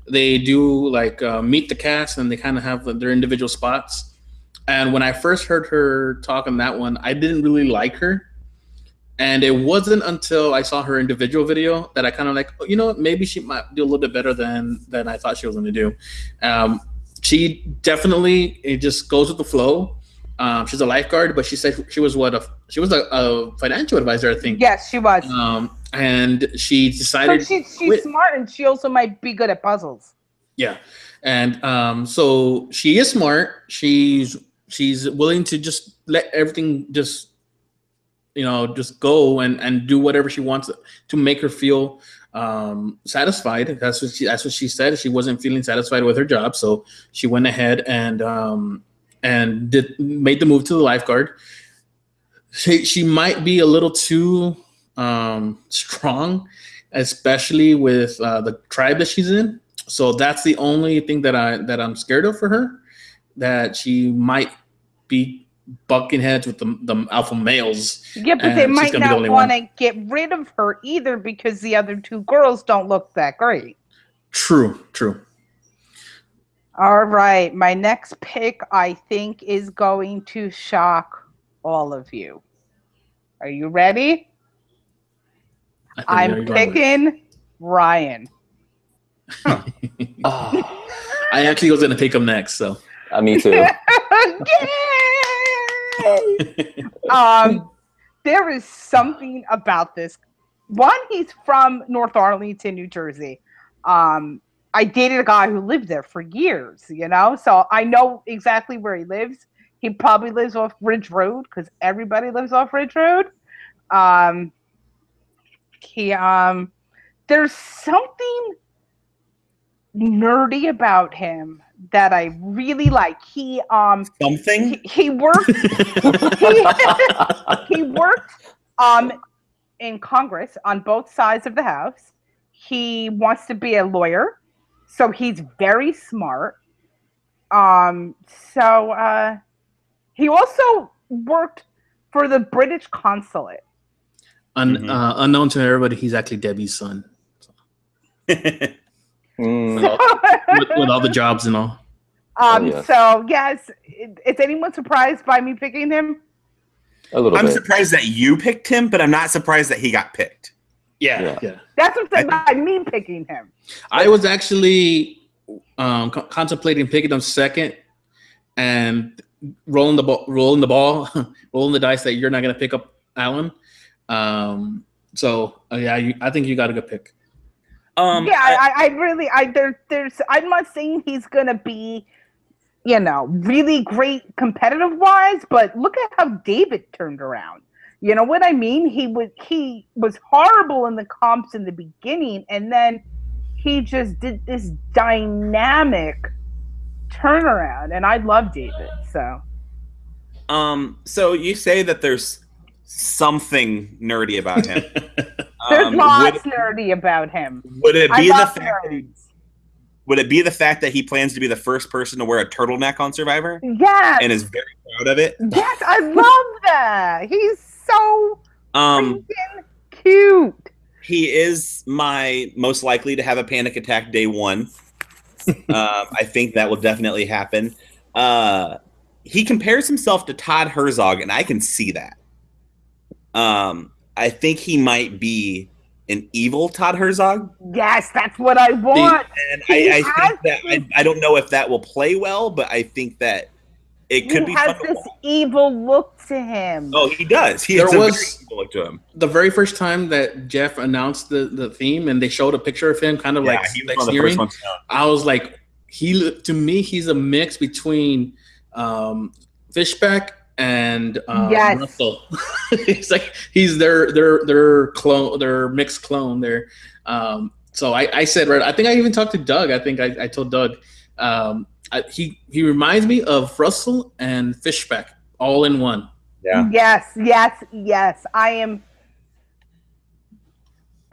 they do like meet the cast, and they kind of have their individual spots. And when I first heard her talk on that one, I didn't really like her. And it wasn't until I saw her individual video that I kind of like, you know, maybe she might do a little bit better than I thought she was going to do. She definitely, it just goes with the flow. She's a lifeguard, but she said she was a financial advisor, I think. Yes, she was. And she decided she's smart, and she also might be good at puzzles. Yeah, and so she is smart. She's willing to just let everything just go and do whatever she wants to make her feel satisfied. That's what she said. She wasn't feeling satisfied with her job, so she went ahead and made the move to the lifeguard. She might be a little too strong, especially with the tribe that she's in. So that's the only thing that I'm scared of for her, that she might be bucking heads with the alpha males. Yeah, but they might not want to get rid of her either, because the other two girls don't look that great. True. All right, my next pick, I think, is going to shock all of you. Are you ready? I'm picking Ryan. Huh. I actually was going to pick him next, so. Me too. There is something about this. One, he's from North Arlington, New Jersey. I dated a guy who lived there for years, so I know exactly where he lives. He probably lives off Ridge Road because everybody lives off Ridge Road. There's something nerdy about him that I really like. He worked he worked in Congress on both sides of the house. He wants to be a lawyer, so he's very smart. He also worked for the British consulate. Unknown to everybody, he's actually Debbie's son. With all the jobs and all. Yes. So yes, is anyone surprised by me picking him? I'm surprised that you picked him, but I'm not surprised that he got picked. Yeah. That's what I'm saying by me picking him. I was actually contemplating picking him second and rolling the ball, rolling the dice that you're not going to pick up Alan. I think you got a good pick. I'm not saying he's going to be, really great competitive wise, but look at how David turned around. You know what I mean? He was horrible in the comps in the beginning, and then he just did this dynamic turnaround, and I love David. So you say that there's something nerdy about him. There's lots nerdy about him. Would it be the fact that he plans to be the first person to wear a turtleneck on Survivor? Yes. And is very proud of it? Yes, I love that. He's so freaking cute. He is my most likely to have a panic attack day one. I think that will definitely happen. He compares himself to Todd Herzog, and I can see that. I think he might be an evil Todd Herzog. Yes, that's what I want. And I think that I don't know if that will play well, but I think that it could be. He has this evil look to him. Oh, he does. He has a very evil look to him. The very first time that Jeff announced the theme and they showed a picture of him, kind of sneering, I was like, to me, he's a mix between Fishback and Russell. he's their clone, their mixed clone there. So I said, right, I think I even talked to Doug. I think I told Doug, he reminds me of Russell and Fishback all in one. Yeah. Yes. I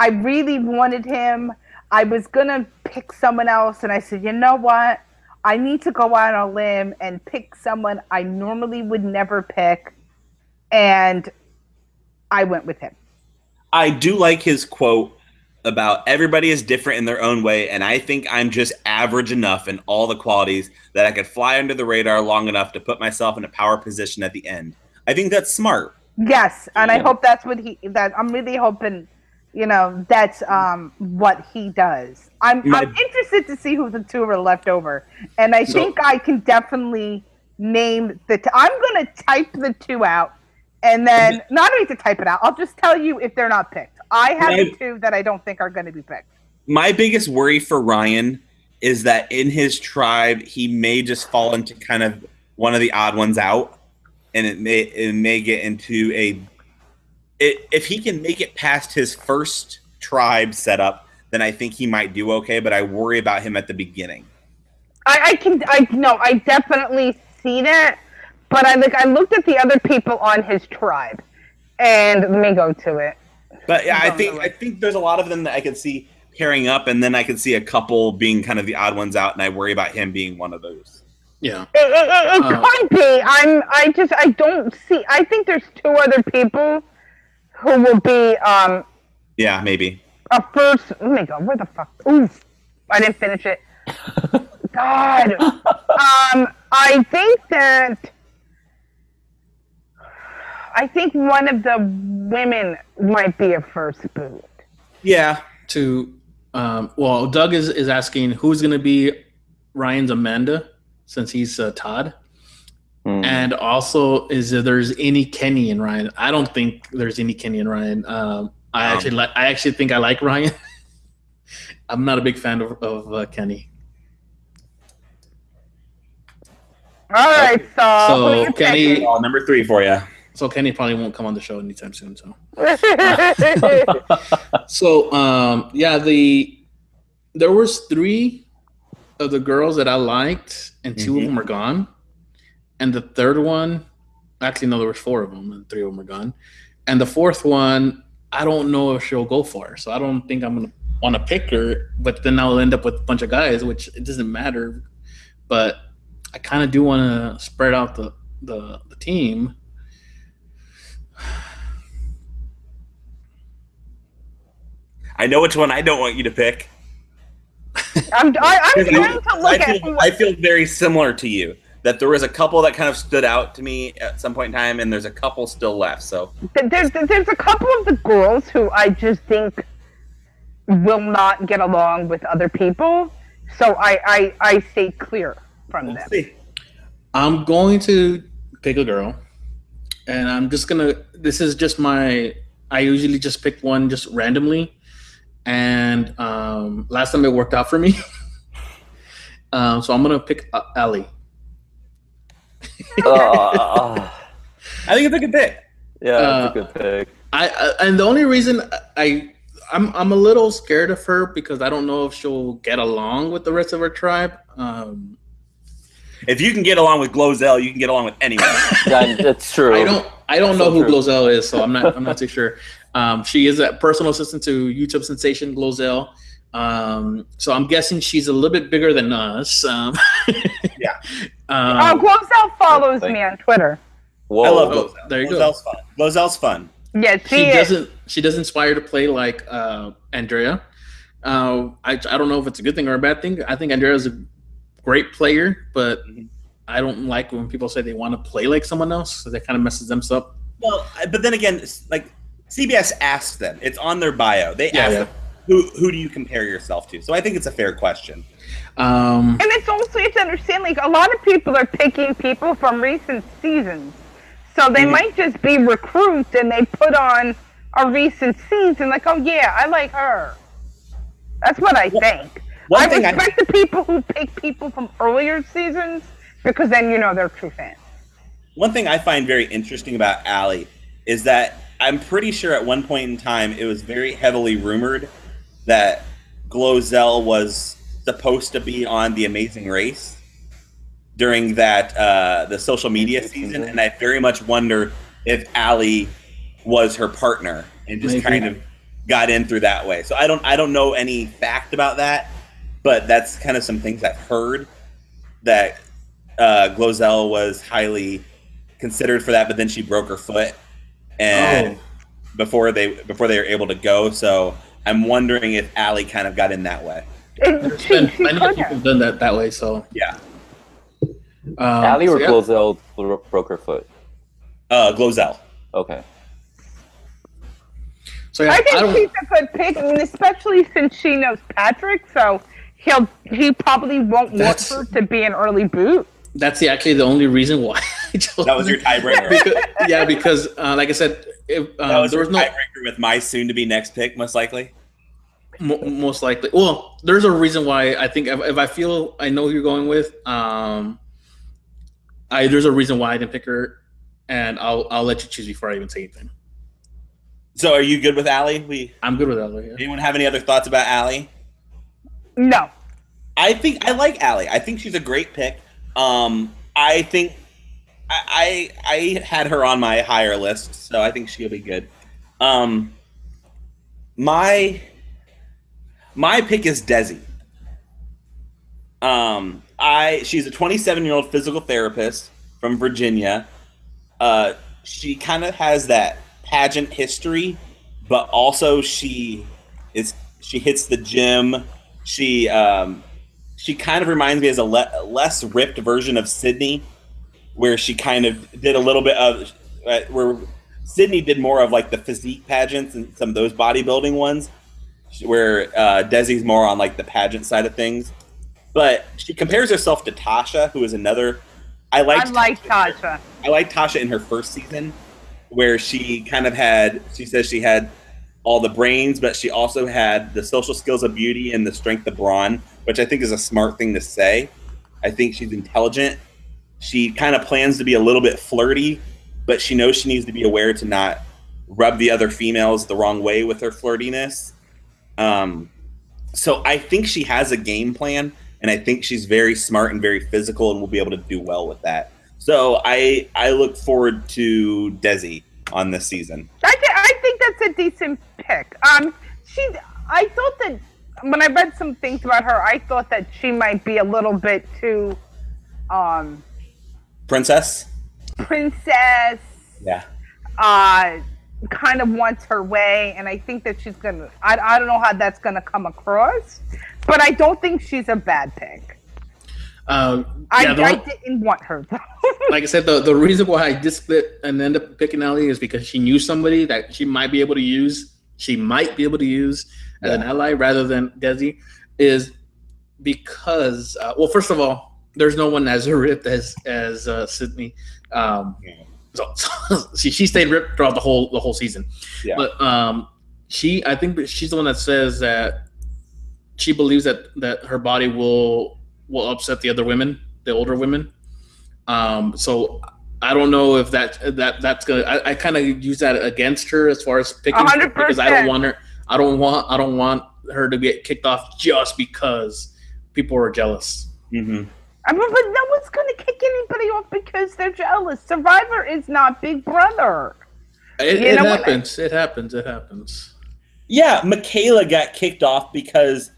really wanted him. I was gonna pick someone else, and I said, you know what? I need to go out on a limb and pick someone I normally would never pick, and I went with him. I do like his quote about everybody is different in their own way, and I think I'm just average enough in all the qualities that I could fly under the radar long enough to put myself in a power position at the end. I think that's smart. Yes, and I hope that's what I'm really hoping, that's what he does. I'm interested to see who the two are left over, and I think I can definitely name I'm going to type the two out, and then not only to type it out, I'll just tell you if they're not picked. I have the two that I don't think are going to be picked. My biggest worry for Ryan is that in his tribe, he may just fall into kind of one of the odd ones out, and it may get into if he can make it past his first tribe setup, then I think he might do okay, but I worry about him at the beginning. I definitely see that, but I looked at the other people on his tribe, and let me go to it. But yeah, I think there's a lot of them that I could see pairing up, and then I could see a couple being kind of the odd ones out, and I worry about him being one of those. Yeah, it could be. I don't see. I think there's two other people who will be. Yeah, maybe. A first. Let me go. Where the fuck? Ooh. I didn't finish it. God. I think one of the women might be a first boot. Yeah. Well, Doug is asking who's going to be Ryan's Amanda since he's Todd. And also, is if there's any Kenny in Ryan? I don't think there's any Kenny in Ryan. I actually think I like Ryan. I'm not a big fan of Kenny. All right, so Kenny, number 3 for you. So Kenny probably won't come on the show anytime soon. So, there was 3 of the girls that I liked, and 2 of them are gone. And the third one, actually, no, there was 4 of them, and 3 of them are gone. And the 4th one, I don't know if she'll go for her. So I don't think I'm going to want to pick her. But then I'll end up with a bunch of guys, which it doesn't matter. But I kind of do want to spread out the team. I know which one I don't want you to pick. I'm trying to look I feel very similar to you. That there was a couple that kind of stood out to me at some point in time, and there's a couple still left. So there's a couple of the girls who I just think will not get along with other people. So I stay clear from them. See. I'm going to pick a girl, and I'm just gonna. This is just I usually just pick one just randomly, and last time it worked out for me. So I'm gonna pick Allie. I think it's a good pick. Yeah, it's a good pick. And the only reason I'm a little scared of her because I don't know if she'll get along with the rest of her tribe. If you can get along with Glozell, you can get along with anyone. Yeah, that's true. I don't know who Glozell is, so I'm not too sure. She is a personal assistant to YouTube sensation Glozell. So I'm guessing she's a little bit bigger than us. Yeah. Glozell follows me on Twitter. Whoa. I love Glozell. There you Glozell's fun. Glozell's fun. Yeah, she does inspire to play like Andrea. I don't know if it's a good thing or a bad thing. I think Andrea's a great player, but I don't like when people say they want to play like someone else, so that kind of messes them up. Well, but then again, like CBS asks them, it's on their bio. They ask them, who do you compare yourself to? So I think it's a fair question. And it's also, you have to understand, like, a lot of people are picking people from recent seasons. So they might just be recruits and they put on a recent season, like, oh yeah, I like her. That's what I think. I respect the people who pick people from earlier seasons because then you know they're true fans. One thing I find very interesting about Allie is that I'm pretty sure at one point in time it was very heavily rumored that Glozell was supposed to be on The Amazing Race during that the social media season, and I very much wonder if Allie was her partner and just kind of got in through that way. So I don't know any fact about that, but that's kind of some things I've heard that Glozell was highly considered for that, but then she broke her foot and before they were able to go. So I'm wondering if Allie kind of got in that way. Many people have done that way. So yeah. Allie or Glozell broke her foot? Glozell. Okay. So yeah, I think she's a good pick, and especially since she knows Patrick, so he probably won't want her to be an early boot. That's actually the only reason why. That was your tiebreaker. because like I said, if that was there was no tiebreaker with my soon-to-be next pick, most likely. Most likely. Well, there's a reason why I think if I feel I know who you're going with, there's a reason why I didn't pick her, and I'll let you choose before I even say anything. So, are you good with Allie? I'm good with Allie. Yeah. Anyone have any other thoughts about Allie? No. I think I like Allie. I think she's a great pick. I think I had her on my higher list, so I think she'll be good. My pick is Desi. She's a 27-year-old physical therapist from Virginia. She kind of has that pageant history, but also she hits the gym. She kind of reminds me as a less ripped version of Sydney, where she kind of did a little bit of where Sydney did more of like the physique pageants and some of those bodybuilding ones, where Desi's more on like the pageant side of things. But she compares herself to Tasha, who is another. I like Tasha. I like Tasha in her first season, where she kind of had. She says she had all the brains, but she also had the social skills of beauty and the strength of brawn, which I think is a smart thing to say. I think she's intelligent. She kind of plans to be a little bit flirty, but she knows she needs to be aware to not rub the other females the wrong way with her flirtiness. So I think she has a game plan, and I think she's very smart and very physical and will be able to do well with that. So I look forward to Desi on this season. I think that's a decent pick. I thought that when I read some things about her, I thought that she might be a little bit too, Princess. Yeah. Kind of wants her way, and I think that she's gonna. I don't know how that's gonna come across, but I don't think she's a bad pick. I didn't want her though. Like I said, the reason why I did split and ended up picking Ellie is because she knew somebody that she might be able to use. She might be able to use as an ally rather than Desi, is because well, first of all, there's no one as ripped as Sydney. So she stayed ripped throughout the whole season. Yeah. But I think she's the one that says that she believes that her body will upset the other women, the older women. So I don't know if that's gonna. I kind of use that against her as far as picking 100%. Because I don't want her. I don't want her to get kicked off just because people are jealous. Mm-hmm. I mean, but no one's going to kick anybody off because they're jealous. Survivor is not Big Brother. It happens. It happens. Yeah, Michaela got kicked off because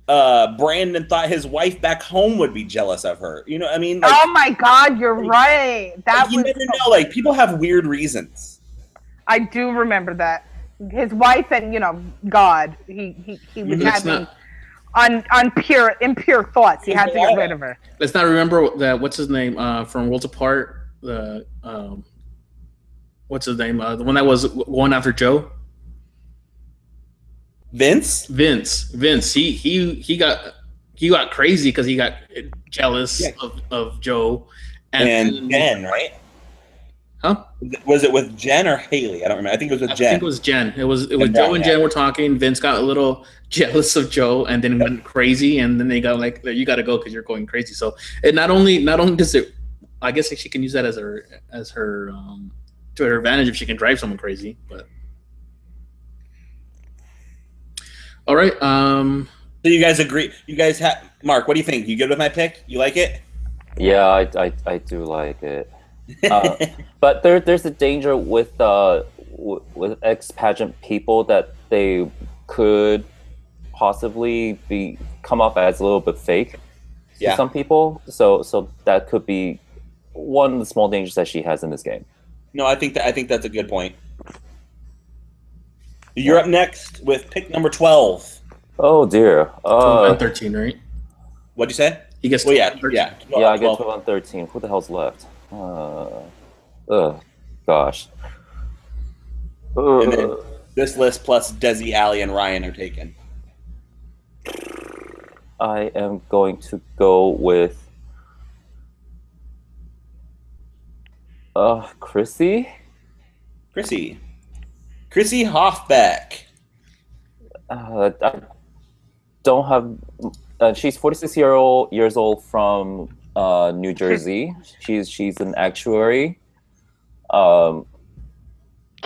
Brandon thought his wife back home would be jealous of her. You know what I mean? Like, oh my God, you're right. You never know. Like, people have weird reasons. I do remember that. His wife and, God, he was having... impure thoughts. He had to get rid of her. Let's not remember that. What's his name from Worlds Apart? What's his name? The one that was going after Joe. Vince. He got crazy because he got jealous of Joe and Jen, right? Huh? Was it with Jen or Haley? I don't remember. I think it was with Jen. I think it was Jen. It was Joe and Jen were talking. Vince got a little jealous of Joe and then went crazy. And then they got like, "You got to go because you're going crazy." So it not only does it, I guess she can use that as her to her advantage if she can drive someone crazy. But all right. So you guys agree? You guys have Mark. What do you think? You good with my pick? You like it? Yeah, I do like it. But there's a danger with ex-pageant people that they could possibly come off as a little bit fake to some people. So that could be one of the small dangers that she has in this game. No, I think that's a good point. You're up next with pick number 12. Oh dear. 12 and 13, right? What'd you say? He gets 12 I get 12 and 13. Who the hell's left? Gosh. And then this list plus Desi, Allie, and Ryan are taken. I am going to go with Chrissy Hoffbeck. I don't have. She's 46 years old from New Jersey. She's an actuary. Can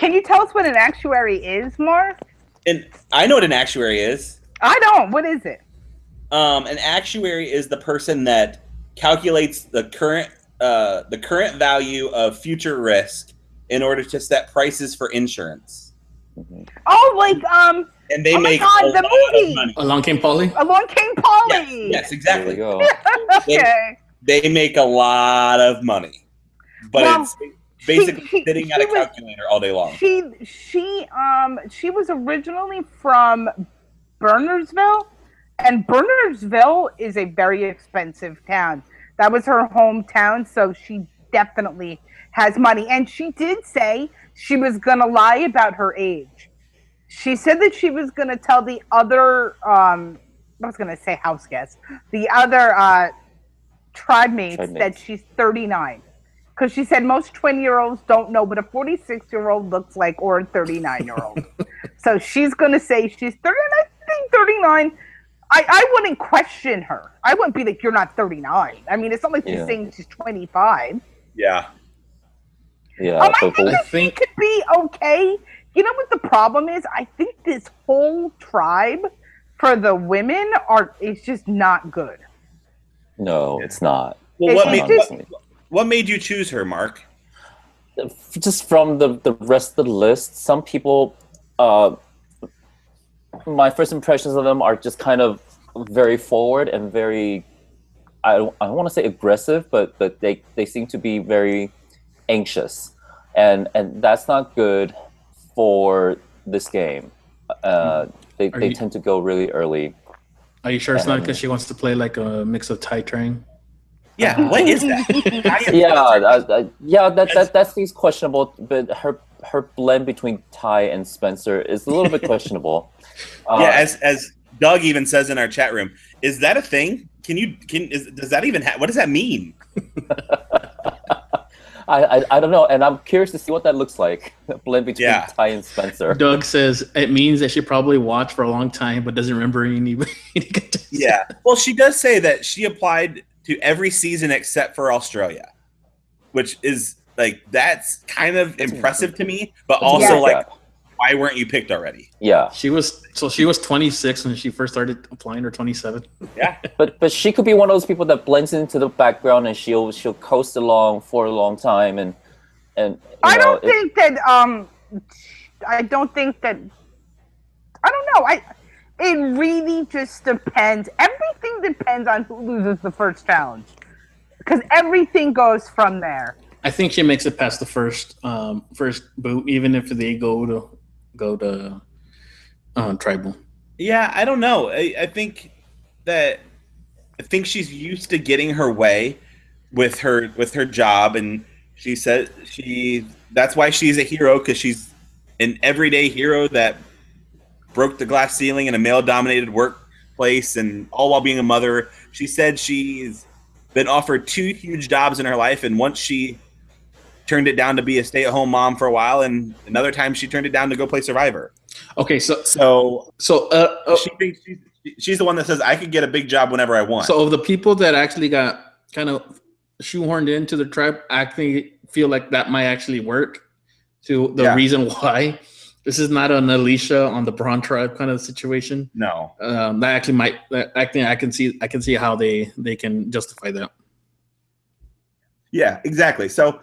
you tell us what an actuary is, Mark? And I know what an actuary is. I don't. What is it? An actuary is the person that calculates the current value of future risk in order to set prices for insurance. Mm-hmm. Oh, like and they make the movie. Of money. Along Came Polly. Along Came Polly. Yes, exactly. There you go. Okay. They make a lot of money, but it's basically sitting at a calculator all day long. She was originally from Bernardsville, And Bernardsville is a very expensive town. That was her hometown, so she definitely has money. And she did say she was going to lie about her age. She said that she was going to tell the other, I was going to say house guests, the other tribe mates that she's 39. Because she said most 20-year-olds don't know what a 46-year-old looks like or a 39-year-old. So she's going to say she's 39. I think 39. I wouldn't question her. I wouldn't be like, you're not 39. I mean, it's not like she's saying she's 25. Yeah. Yeah. I think that she could be okay. You know what the problem is? I think this whole tribe for the women is just not good. No, it's not. Well, what made you choose her, Mark? Just from the rest of the list, some people, my first impressions of them are just kind of very forward and very, I don't want to say aggressive, but they seem to be very anxious, and that's not good for this game. They tend to go really early. Are you sure it's not because she wants to play like a mix of Thai train? Yeah, what is that? Yeah, that seems questionable. But her blend between Ty and Spencer is a little bit questionable. As Doug even says in our chat room, is that a thing? Does that even what does that mean? I don't know, and I'm curious to see what that looks like. A blend between Ty and Spencer. Doug says it means that she probably watched for a long time but doesn't remember any. Yeah, well, she does say that she applied to every season except for Australia, which is like that's kind of impressive to me, but also why weren't you picked already? Yeah, she was 26 when she first started applying, or 27. Yeah, but she could be one of those people that blends into the background and she'll coast along for a long time and I don't think that I don't know. It really just depends. Everything depends on who loses the first challenge, because everything goes from there. I think she makes it past the first boot, even if they go to tribal. Yeah, I don't know. I think she's used to getting her way with her job, and she said that's why she's a hero, because she's an everyday hero that broke the glass ceiling in a male-dominated workplace, and all while being a mother. She said she's been offered 2 huge jobs in her life, and once she turned it down to be a stay-at-home mom for a while, and another time she turned it down to go play Survivor. Okay, so she thinks she's the one that says I could get a big job whenever I want. So of the people that actually got kind of shoehorned into the tribe, I actually feel like that might actually work. To the reason why this is not an Alicia on the Braun tribe kind of situation. No, that actually might. I can see how they can justify that. Yeah, exactly. So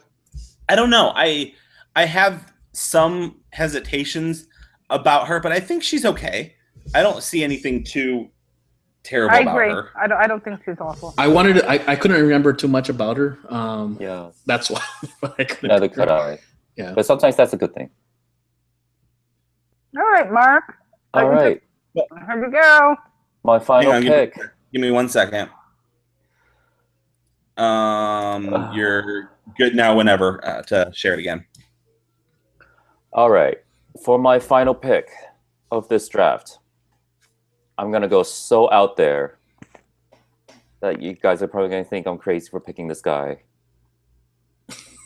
I don't know. I have some hesitations about her, but I think she's okay. I don't see anything too terrible about her. I don't think she's awful. I couldn't remember too much about her. That's why. Another cut out. Yeah, but sometimes that's a good thing. All right, Mark. All right. Here we go. My final pick. Give me 1 second. You're good now whenever to share it again. All right. For my final pick of this draft, I'm going to go so out there that you guys are probably going to think I'm crazy for picking this guy.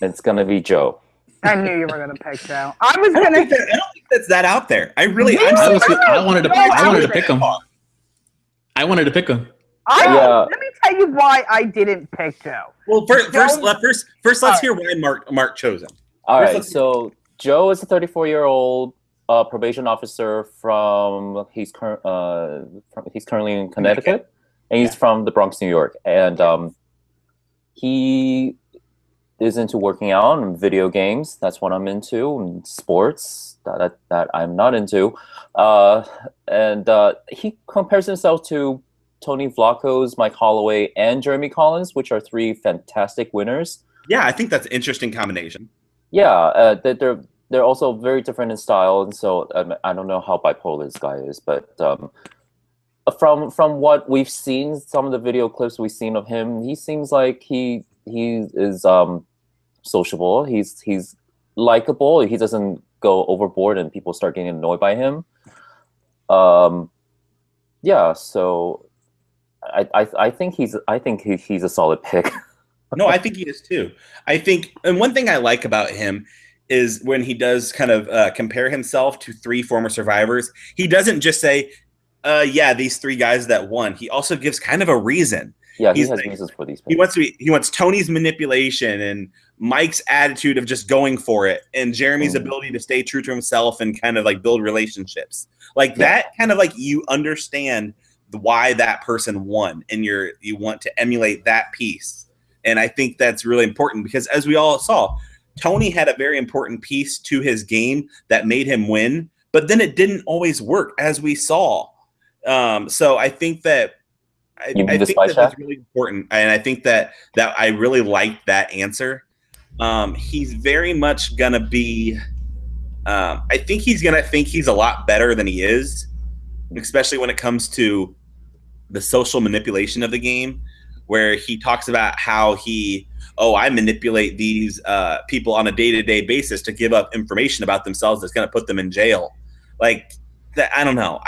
It's going to be Joe. I knew you were going to pick Joe. I don't think that's that out there. I wanted to pick him. I wanted to pick him. Let me tell you why I didn't pick Joe. Well, first, let's hear why Mark chose him. All right, so Joe is a 34-year-old probation officer from he's currently in Connecticut, and he's from the Bronx, New York, and he is into working out and video games. That's what I'm into, and sports that I'm not into, and he compares himself to Tony Vlachos, Mike Holloway, and Jeremy Collins, which are 3 fantastic winners. Yeah, I think that's an interesting combination. Yeah, they're also very different in style, and so I don't know how bipolar this guy is, but from what we've seen, some of the video clips we've seen of him, he seems like he is sociable. He's likable. He doesn't go overboard and people start getting annoyed by him. Yeah, so I think he's a solid pick. No, I think he is too. I think, and one thing I like about him is when he does kind of compare himself to 3 former survivors, he doesn't just say, yeah, these 3 guys that won. He also gives kind of a reason. Yeah, he has reasons for these picks. He wants Tony's manipulation and Mike's attitude of just going for it, and Jeremy's ability to stay true to himself and kind of like build relationships. Like that kind of like you understand why that person won, and you want to emulate that piece. And I think that's really important because, as we all saw, Tony had a very important piece to his game that made him win, but then it didn't always work, as we saw. So I think that I think that's really important, and I think that I really like that answer. He's very much gonna be. I think he's gonna think he's a lot better than he is, especially when it comes to the social manipulation of the game, where he talks about how I manipulate these people on a day-to-day basis to give up information about themselves that's going to put them in jail. Like, I don't know.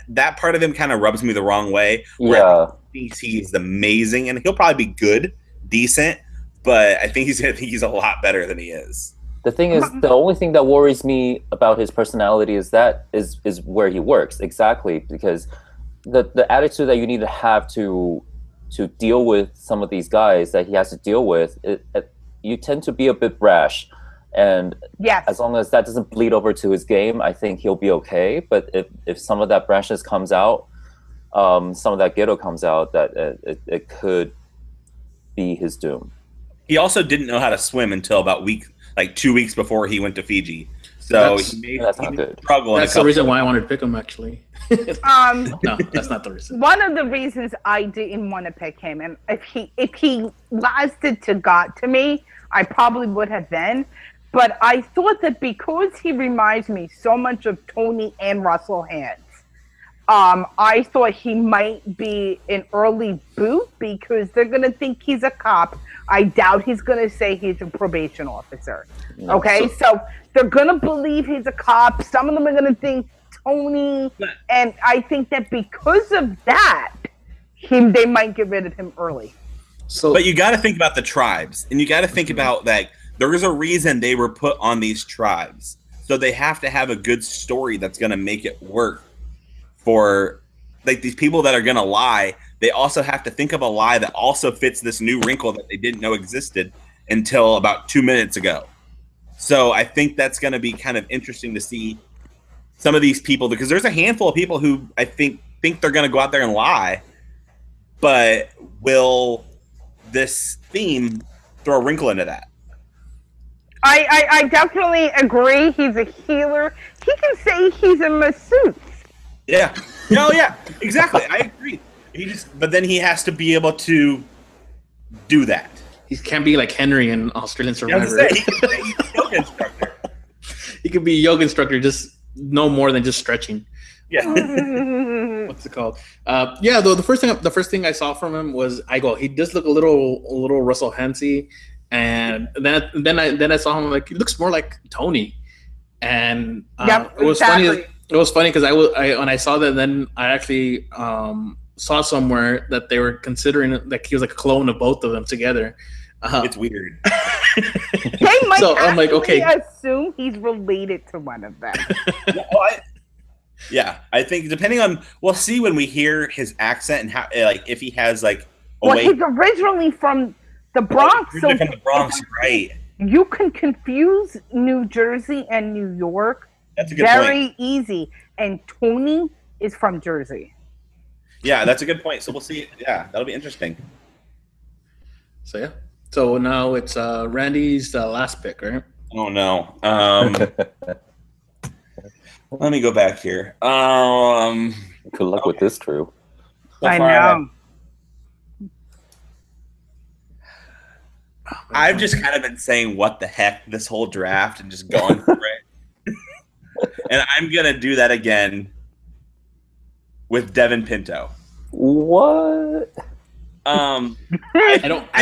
That part of him kind of rubs me the wrong way. Yeah. He's amazing, and he'll probably be good, decent, but I think he's going to think he's a lot better than he is. The thing is, the only thing that worries me about his personality is where he works. Exactly, because the attitude that you need to have to deal with some of these guys that he has to deal with, you tend to be a bit brash. And as long as that doesn't bleed over to his game, I think he'll be okay. But if some of that brashness comes out, some of that ghetto comes out, that it could be his doom. He also didn't know how to swim until about 2 weeks before he went to Fiji. So that's not good. That's the reason why I wanted to pick him, actually. No, that's not the reason. One of the reasons I didn't want to pick him, and if he lasted to got to me, I probably would have been. But I thought that because he reminds me so much of Tony and Russell Hands, I thought he might be an early boot because they're going to think he's a cop. I doubt he's going to say he's a probation officer. Okay, so they're going to believe he's a cop. Some of them are going to think Tony, and I think that because of that, they might get rid of him early. But you got to think about the tribes, and you got to think about that. There is a reason they were put on these tribes, so they have to have a good story that's going to make it work for like these people that are going to lie. They also have to think of a lie that also fits this new wrinkle that they didn't know existed until about 2 minutes ago. So I think that's going to be kind of interesting to see some of these people, because there's a handful of people who I think they're going to go out there and lie, but will this theme throw a wrinkle into that? I definitely agree. He's a healer. He can say he's a masseuse. Yeah. No, yeah, exactly. I agree. But then he has to be able to do that. He can't be like Henry in Australian Survivor. He can be a yoga instructor. He could be a yoga instructor, just no more than just stretching. Yeah. What's it called? Yeah. Though the first thing I saw from him was he does look a little Russell Hansy, and then I saw him like he looks more like Tony, and it was funny. It was funny because when I saw that, then I actually saw somewhere that they were considering like he was like a clone of both of them together. It's weird. They might I'm like, okay, assume he's related to one of them. Yeah, I think depending on, we'll see when we hear his accent and how, like, if he has like. He's originally from the Bronx. From the Bronx, right? You can confuse New Jersey and New York. That's a good point. Very easy. And Tony is from Jersey. Yeah, that's a good point. So we'll see. Yeah, that'll be interesting. So yeah. So now it's Randy's last pick, right? Oh no. Let me go back here. Good luck with this crew. I know. I've just kind of been saying what the heck this whole draft and just going for it. And I'm going to do that again with Devin Pinto. What? I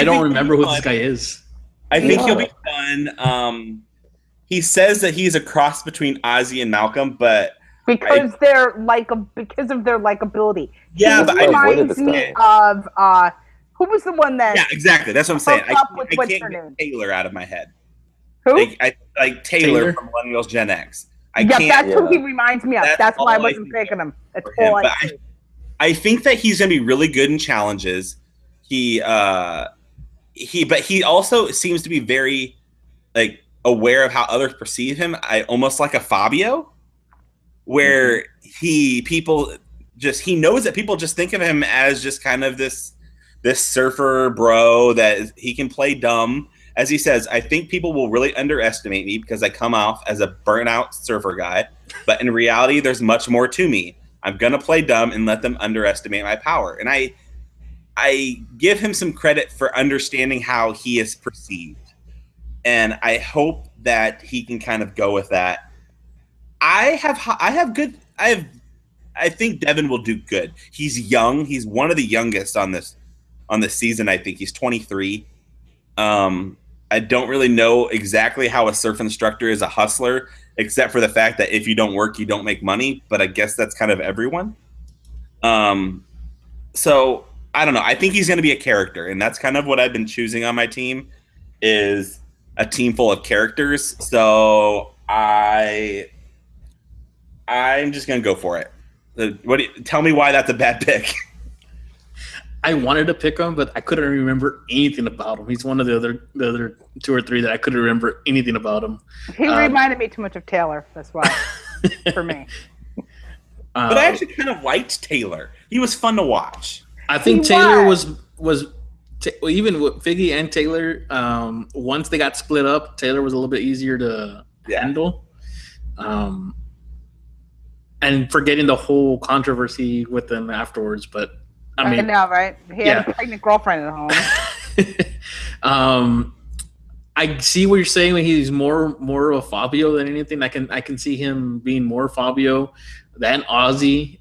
don't remember who this guy is. I think he'll be fun. He says that he's a cross between Ozzy and Malcolm, but because of their likability. Yeah, but he reminds me of who was the one that? Yeah, exactly. That's what I'm saying. I can't get Taylor out of my head. Who? Like Taylor from Millennials Gen X. That's who he reminds me of. That's why I wasn't picking him. That's all I think that he's going to be really good in challenges. But he also seems to be very like aware of how others perceive him. Almost like a Fabio, where he knows that people just think of him as just kind of this surfer bro that he can play dumb. As he says, I think people will really underestimate me because I come off as a burnout surfer guy, but in reality, there's much more to me. I'm going to play dumb and let them underestimate my power. And I give him some credit for understanding how he is perceived. And I hope that he can kind of go with that. I think Devin will do good. He's young. He's one of the youngest on this season. I think he's 23. I don't really know exactly how a surf instructor is a hustler, except for the fact that if you don't work, you don't make money. But I guess that's kind of everyone. So I don't know. I think he's going to be a character, and that's kind of what I've been choosing on my team is a team full of characters. So I'm just going to go for it. Tell me why that's a bad pick. I wanted to pick him, but I couldn't remember anything about him. He's one of the other two or three that I couldn't remember anything about him. He reminded me too much of Taylor. That's why, for me. But I actually kind of liked Taylor. He was fun to watch. I think Taylor was even with Figgy and Taylor. Once they got split up, Taylor was a little bit easier to handle. And forgetting the whole controversy with them afterwards, but. I know, right? He had a pregnant girlfriend at home. I see what you're saying when he's more of a Fabio than anything. I can see him being more Fabio than Ozzy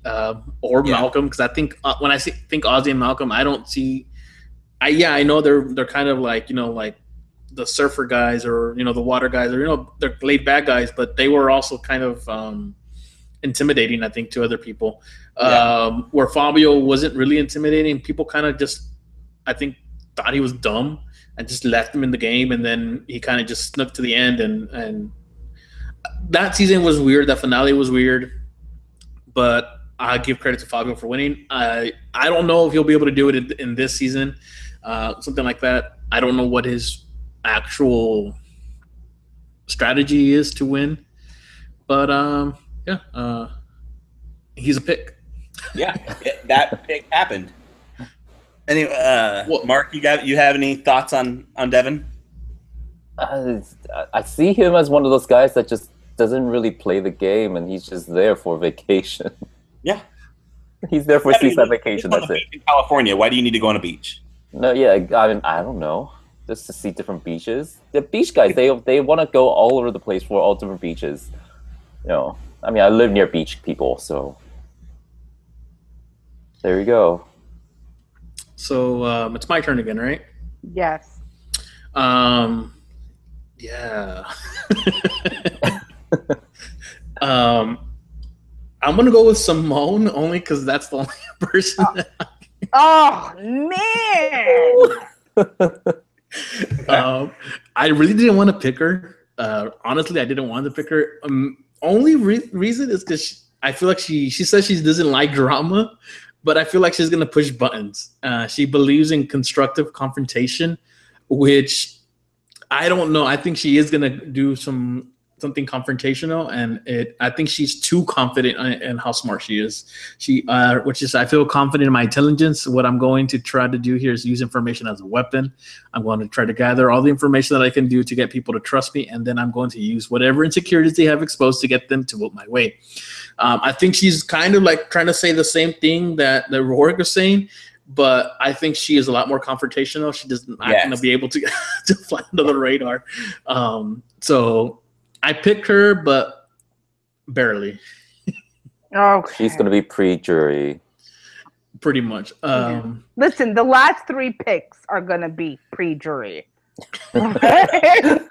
or Malcolm, because I think when I think Ozzy and Malcolm, I don't see. I know they're kind of like like the surfer guys or the water guys or they're laid back guys, but they were also kind of intimidating, I think, to other people. Where Fabio wasn't really intimidating. People kind of just, I think, thought he was dumb and just left him in the game, and then he kind of just snuck to the end. And that season was weird. That finale was weird. But I give credit to Fabio for winning. I don't know if he'll be able to do it in this season, something like that. I don't know what his actual strategy is to win. But he's a pick. Yeah, that pick happened. Anyway, Mark, you have any thoughts on Devin? I see him as one of those guys that just doesn't really play the game, and he's just there for vacation. Yeah, he's there for seaside vacation. That's it. In California, why do you need to go on a beach? No, I mean, I don't know. Just to see different beaches. The beach guys, they want to go all over the place for all different beaches. I mean, I live near beach people, so there you go. So it's my turn again, right? Yes. Yeah. I'm gonna go with Simone only because that's the only person. Oh man! I really didn't want to pick her. Honestly, I didn't want to pick her. Only reason is because I feel like she says she doesn't like drama, but I feel like she's gonna push buttons. She believes in constructive confrontation, which I don't know. I think she is gonna do something confrontational, and I think she's too confident in how smart she is. I feel confident in my intelligence. What I'm going to try to do here is use information as a weapon. I'm going to try to gather all the information that I can do to get people to trust me, and then I'm going to use whatever insecurities they have exposed to get them to vote my way. I think she's kind of like trying to say the same thing that Rorik was saying, but I think she is a lot more confrontational. She does not going to be able to fly under the radar. So I picked her, but barely. Okay. She's going to be pre-jury. Pretty much. Listen, the last 3 picks are going to be pre-jury. I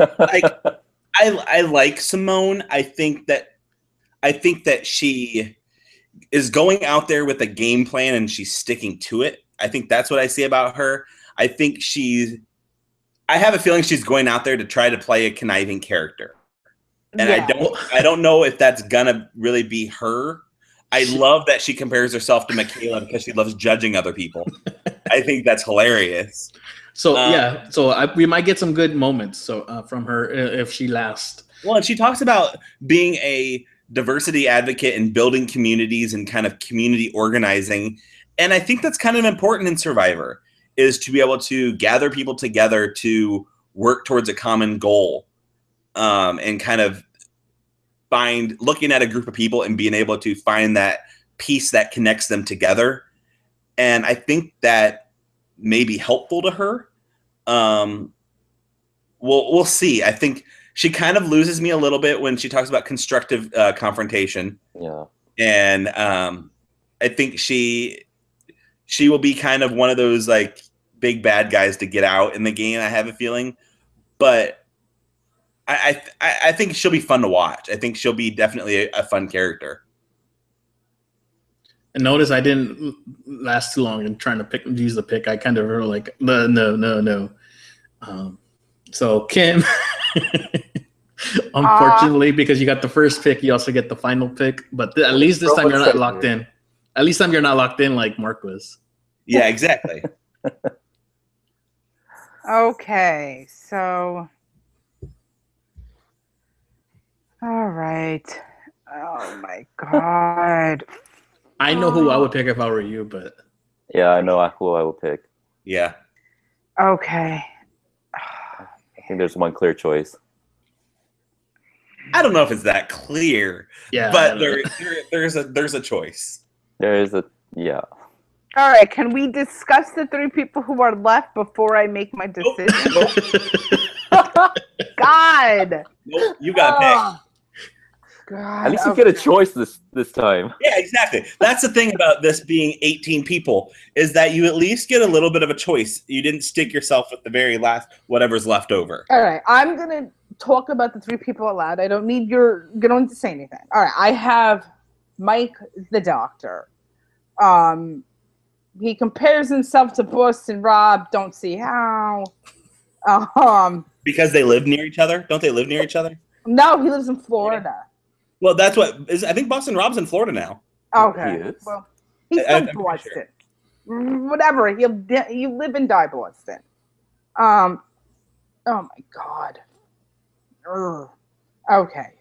like Simone. I think that she is going out there with a game plan and she's sticking to it. I think that's what I see about her. I have a feeling she's going out there to try to play a conniving character. And I don't know if that's gonna really be her. I love that she compares herself to Michaela because she loves judging other people. I think that's hilarious. So we might get some good moments from her if she lasts. Well, and she talks about being a diversity advocate and building communities and kind of community organizing. And I think that's kind of important in Survivor, is to be able to gather people together to work towards a common goal, and kind of looking at a group of people and being able to find that piece that connects them together. And I think that may be helpful to her. We'll see. I think she kind of loses me a little bit when she talks about constructive confrontation. Yeah. And I think she will be kind of one of those like big bad guys to get out in the game, I have a feeling. But I think she'll be fun to watch. I think she'll be definitely a fun character. And notice I didn't last too long in trying to use the pick. I kind of were like, no. So Kim, unfortunately, because you got the first pick, you also get the final pick. But at least this time you're not locked in. At least time you're not locked in like Mark was. Yeah, exactly. Okay, so all right. Oh my God. I know who I would pick if I were you, but yeah, I know who I would pick. Yeah. Okay. I think there's one clear choice. I don't know if it's that clear. Yeah, but there's a choice. There is yeah. All right, can we discuss the 3 people who are left before I make my decision? God. Nope, you got picked. God. At least you get a choice this time. Yeah, exactly. That's the thing about this being 18 people, is that you at least get a little bit of a choice. You didn't stick yourself with the very last whatever's left over. All right, I'm gonna talk about the 3 people aloud. You don't need to say anything. All right, I have Mike the doctor. He compares himself to Boston Rob. Don't see how. Because they live near each other? Don't they live near each other? No, he lives in Florida. Well, that's what is. I think Boston Rob's in Florida now. Okay. Well, he's from Boston. Sure. Whatever. You live and die Boston. Oh my God. Ugh. Okay.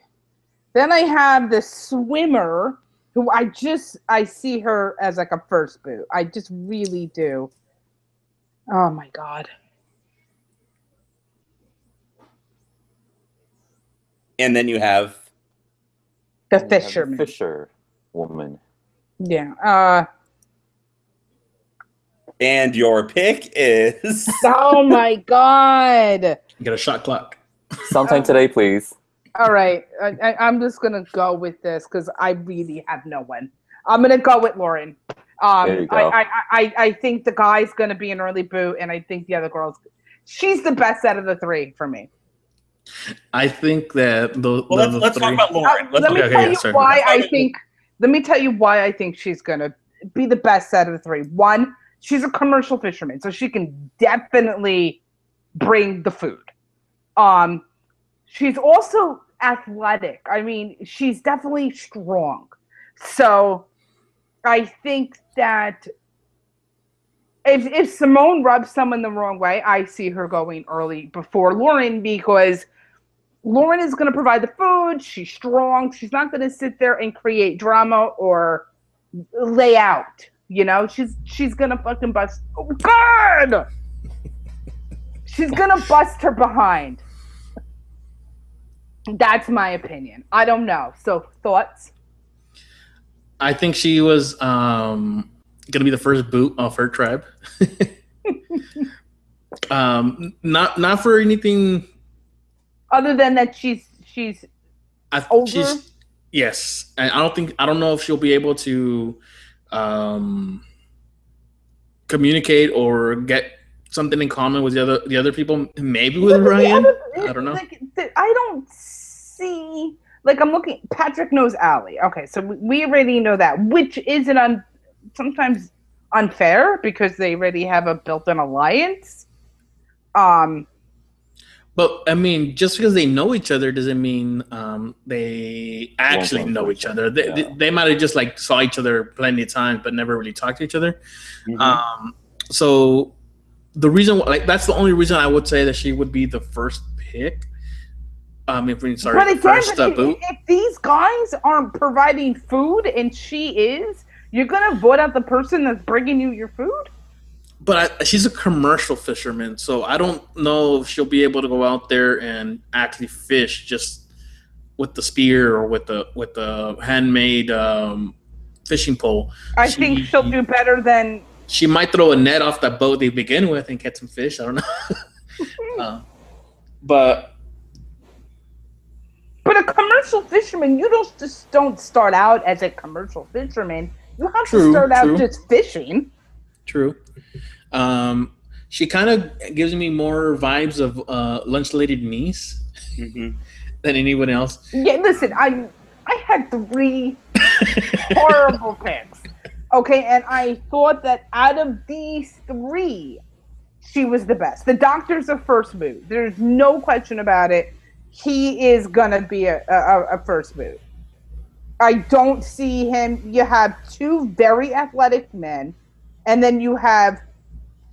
Then I have the swimmer, who I see her as like a first boot. I just really do. Oh my God. And then you have the fisherman. Fisher woman. Yeah. And your pick is. Oh my God. You got a shot clock. Sometime today, please. All right. I'm just going to go with this because I really have no one. I'm going to go with Lauren. There you go. I think the guy's going to be an early boot, and I think the other girl's. She's the best out of the 3 for me. I think that let's talk about Lauren. Let me tell you why I think she's gonna be the best out of the 3. 1, she's a commercial fisherman, so she can definitely bring the food. She's also athletic. I mean, she's definitely strong. So I think that if Simone rubs someone the wrong way, I see her going early before Lauren, because Lauren is going to provide the food. She's strong. She's not going to sit there and create drama or lay out. You know, she's going to fucking bust. Oh, God! She's going to bust her behind. That's my opinion. I don't know. So, thoughts? I think she was going to be the first boot of her tribe. Not for anything other than that she's older. Yes, and I don't know if she'll be able to communicate or get something in common with the other people. Maybe with Ryan. I don't know. Like, I don't see. Like, I'm looking. Patrick knows Allie. Okay, so we already know that, which isn't sometimes unfair because they already have a built-in alliance. But I mean, just because they know each other doesn't mean they actually know each other. They might have just like saw each other plenty of times, but never really talked to each other. Mm-hmm. So the reason, like, that's the only reason I would say that she would be the first pick. If these guys aren't providing food and she is, you're gonna vote out the person that's bringing you your food. But she's a commercial fisherman, so I don't know if she'll be able to go out there and actually fish just with the spear or with the handmade fishing pole. I think she'll do better than. She might throw a net off that boat they begin with and catch some fish. I don't know. But a commercial fisherman, you don't start out as a commercial fisherman. You have to start out just fishing. True. She kind of gives me more vibes of Lunch Lady Denise than anyone else. Yeah, listen, I had 3 horrible picks. Okay, and I thought that out of these 3, she was the best. The doctor's a first move. There's no question about it. He is gonna be a first move. I don't see him. You have 2 very athletic men, and then you have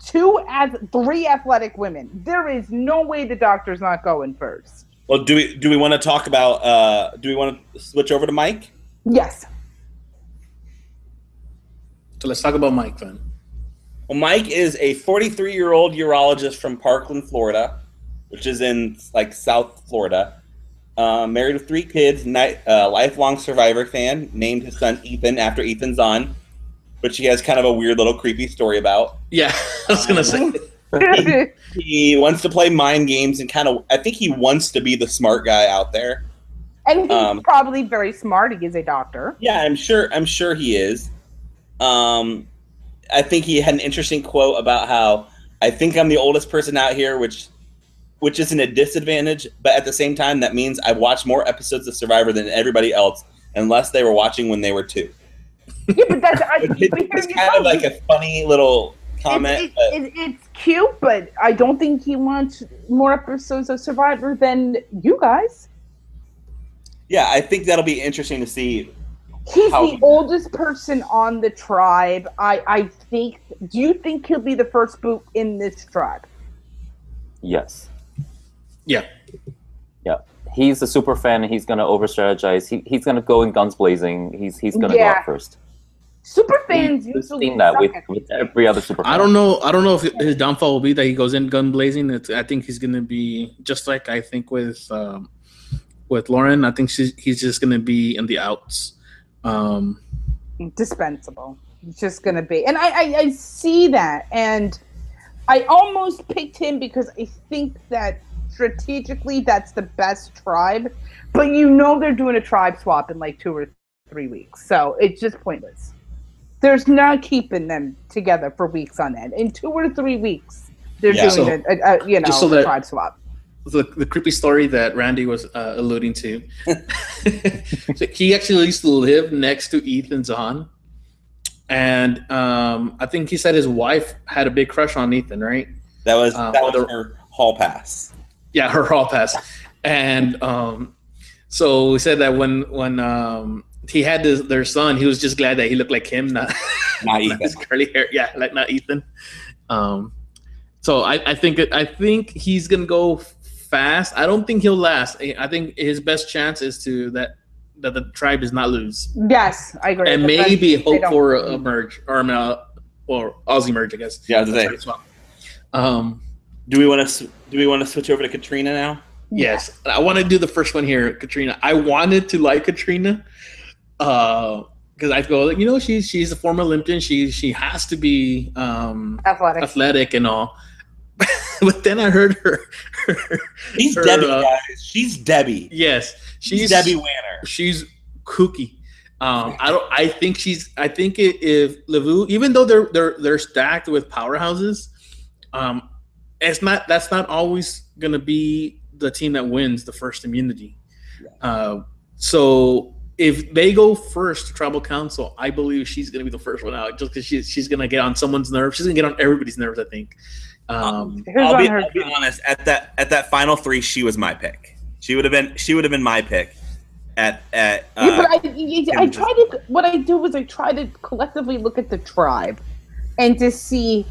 3 athletic women. There is no way the doctor's not going first. Well, do we want to talk about? Do we want to switch over to Mike? Yes. So let's talk about Mike then. Well, Mike is a 43-year-old urologist from Parkland, Florida, which is in like South Florida. Married with 3 kids, lifelong Survivor fan. Named his son Ethan after Ethan Zahn, which he has kind of a weird little creepy story about. Yeah, I was gonna say. He wants to play mind games and I think he wants to be the smart guy out there. And he's probably very smart. He is a doctor. Yeah, I'm sure he is. I think he had an interesting quote about how I think I'm the oldest person out here, which isn't a disadvantage, but at the same time, that means I've watched more episodes of Survivor than everybody else, unless they were watching when they were 2. Yeah, but that's it's kind of like a funny little comment. It's cute, but I don't think he wants more episodes of Survivor than you guys. Yeah, I think that'll be interesting to see. He's the oldest person on the tribe. I think. Do you think he'll be the first boot in this tribe? Yes. Yeah. Yeah. He's a super fan, and he's gonna over strategize. He's gonna go in guns blazing. He's gonna go out first. Super fans usually seen that with every other super fan. I don't know if his downfall will be that he goes in gun blazing. I think he's gonna be just like I think with Lauren. I think he's just gonna be in the outs. Dispensable. He's just gonna be, and I see that, and I almost picked him because I think that strategically that's the best tribe, but they're doing a tribe swap in like 2 or 3 weeks, so it's just pointless. There's not keeping them together for weeks on end. In 2 or 3 weeks, they're doing a tribe swap. The creepy story that Randy was alluding to. So he actually used to live next to Ethan Zahn. And I think he said his wife had a big crush on Ethan, right? That was her hall pass. Yeah, her hall pass. And so he said that when he had their son, he was just glad that he looked like him, not Ethan. His curly hair. Yeah, like not Ethan. So I think he's gonna go fast. I don't think he'll last. I think his best chance is that the tribe does not lose. Yes, I agree. And maybe hope for a merge or Aussie merge, I guess. Yeah, do we want to switch over to Katrina now? Yes, I want to do the first one here, Katrina. I wanted to like Katrina, because I go, she's a former Olympian. She has to be athletic and all. But then I heard her. She's Debbie, guys. She's Debbie. Yes, she's Debbie Wanner. She's kooky. I think if Lavu, even though they're stacked with powerhouses, that's not always gonna be the team that wins the first immunity. So if they go first to tribal council, I believe she's gonna be the first one out, just because she's gonna get on someone's nerves. She's gonna get on everybody's nerves, I think. I'll be honest. At that final 3, she was my pick. She would have been my pick. But I try to. What I do is I try to collectively look at the tribe, and to see,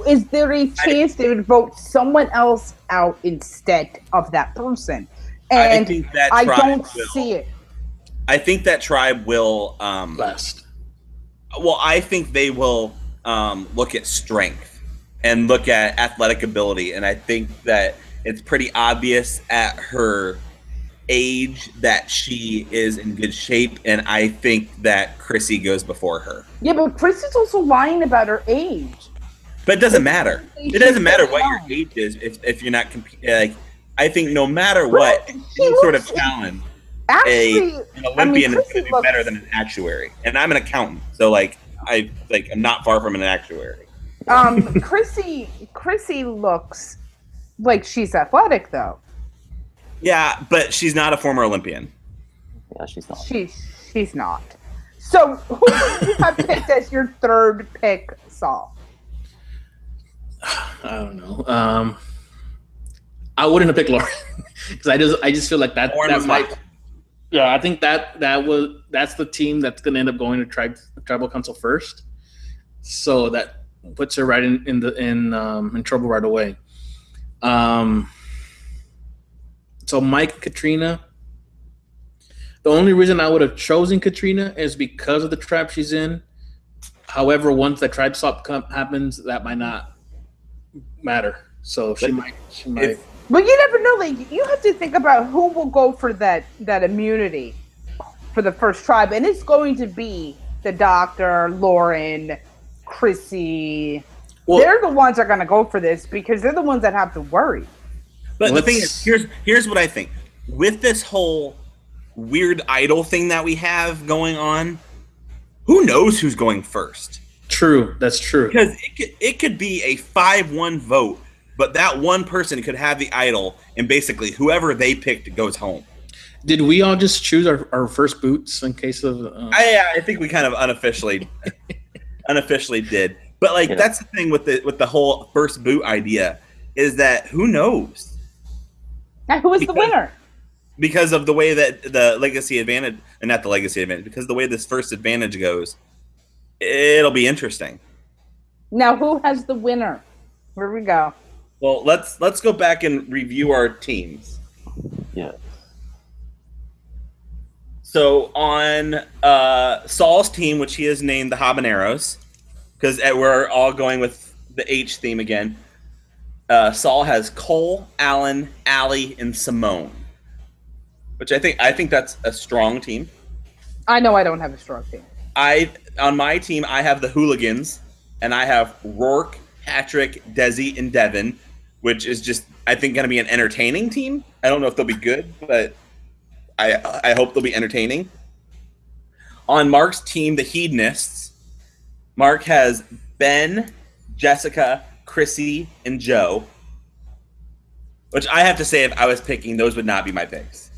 is there a chance they would vote someone else out instead of that person? And I don't see it. I think that tribe will last. Well, I think they will look at strength and look at athletic ability, and I think that it's pretty obvious at her age that she is in good shape, and I think that Chrissy goes before her. Yeah, but Chrissy's also lying about her age. But it doesn't matter. It doesn't matter what your age is if you're not competing. Like, I think no matter what, any sort of challenge, an Olympian is going to do better than an actuary. And I'm an accountant, so I'm not far from an actuary. Chrissy looks like she's athletic, though. Yeah, but she's not a former Olympian. Yeah, she's not. She's not. So who do you have picked as your third pick, Saul? I don't know. I wouldn't have picked Lauren because I just feel like that might. Yeah, I think that's the team that's going to end up going to tribal council first. So that puts her right in trouble right away. So Mike and Katrina. The only reason I would have chosen Katrina is because of the tribe she's in. However, once the tribe swap happens, that might not matter. So she might. But you never know. Like, you have to think about who will go for that immunity for the first tribe, and it's going to be the Doctor, Lauren, Chrissy. Well, they're the ones that are going to go for this because they're the ones that have to worry. But the thing is, here's what I think. With this whole weird idol thing that we have going on, who knows who's going first? True, that's true. Because it could be a 5-1 vote, but that one person could have the idol, and basically whoever they picked goes home. Did we all just choose our first boots in case of? I think we kind of unofficially did. But that's the thing with the whole first boot idea is that who knows? Now, who is the winner? Because of the way that the legacy advantage, and not the legacy advantage, because the way this first advantage goes, it'll be interesting. Now, who has the winner? Where we go? Well, let's go back and review our teams. Yeah. So on Saul's team, which he has named the Habaneros, because we're all going with the H theme again. Saul has Cole, Alan, Allie, and Simone, which I think that's a strong team. I know I don't have a strong team. On my team, I have the Hooligans, and I have Rourke, Patrick, Desi, and Devin, which is just, I think, going to be an entertaining team. I don't know if they'll be good, but I hope they'll be entertaining. On Mark's team, the Hedonists, Mark has Ben, Jessica, Chrissy, and Joe, which I have to say, if I was picking, those would not be my picks.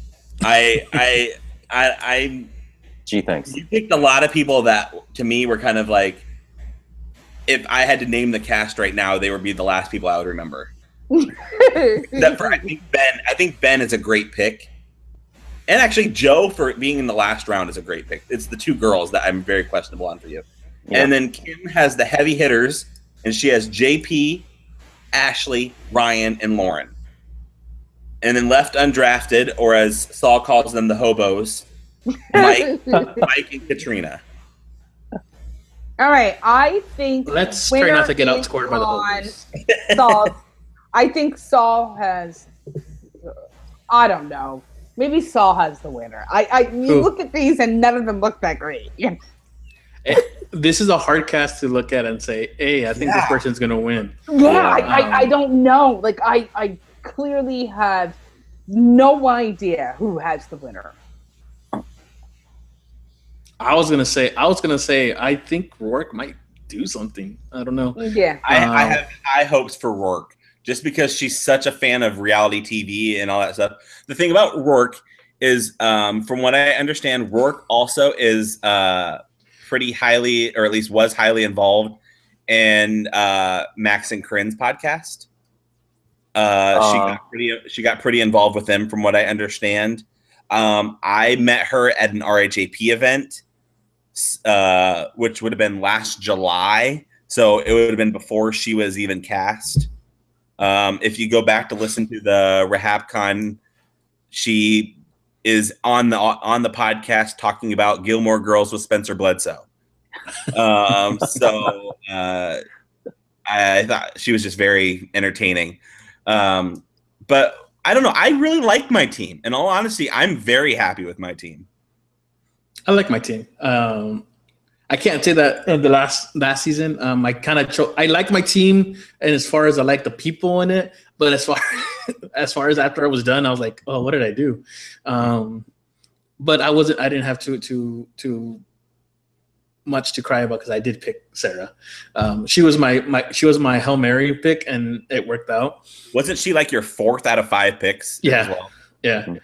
Gee, thanks. You picked a lot of people that, to me, were kind of like, if I had to name the cast right now, they would be the last people I would remember. Except for, I think Ben is a great pick. And actually, Joe, for being in the last round, is a great pick. It's the two girls that I'm very questionable on for you. Yeah. And then Kim has the heavy hitters, and she has JP, Ashley, Ryan, and Lauren. And then left undrafted, or as Saul calls them, the hobos, Mike and Katrina. All right, I think let's try not to get outscored by the hobos. Saul, I think Saul has. I don't know. Maybe Saul has the winner. You look at these and none of them look that great. Yeah. This is a hard cast to look at and say, "Hey, I think this person's gonna win." Yeah, I don't know. Like I clearly have no idea who has the winner. I was gonna say, I think Rourke might do something. I don't know. Yeah. I have high hopes for Rourke just because she's such a fan of reality TV and all that stuff. The thing about Rourke is, from what I understand, Rourke also is pretty highly, or at least was highly involved in Max and Corinne's podcast. She got pretty involved with them, from what I understand. I met her at an RHAP event, which would have been last July. So it would have been before she was even cast. If you go back to listen to the RehabCon, she is on the podcast talking about Gilmore Girls with Spencer Bledsoe. So I thought she was just very entertaining. But I don't know. I really like my team. In all honesty, I'm very happy with my team. I like my team. I can't say that the last season. I kind of I like my team, and as far as I like the people in it, but as far as after I was done, I was like, oh, what did I do? But I didn't have too much to cry about because I did pick Sarah. She was my Hail Mary pick, and it worked out. Wasn't she like your 4th out of 5 picks? Yeah, as well? Yeah.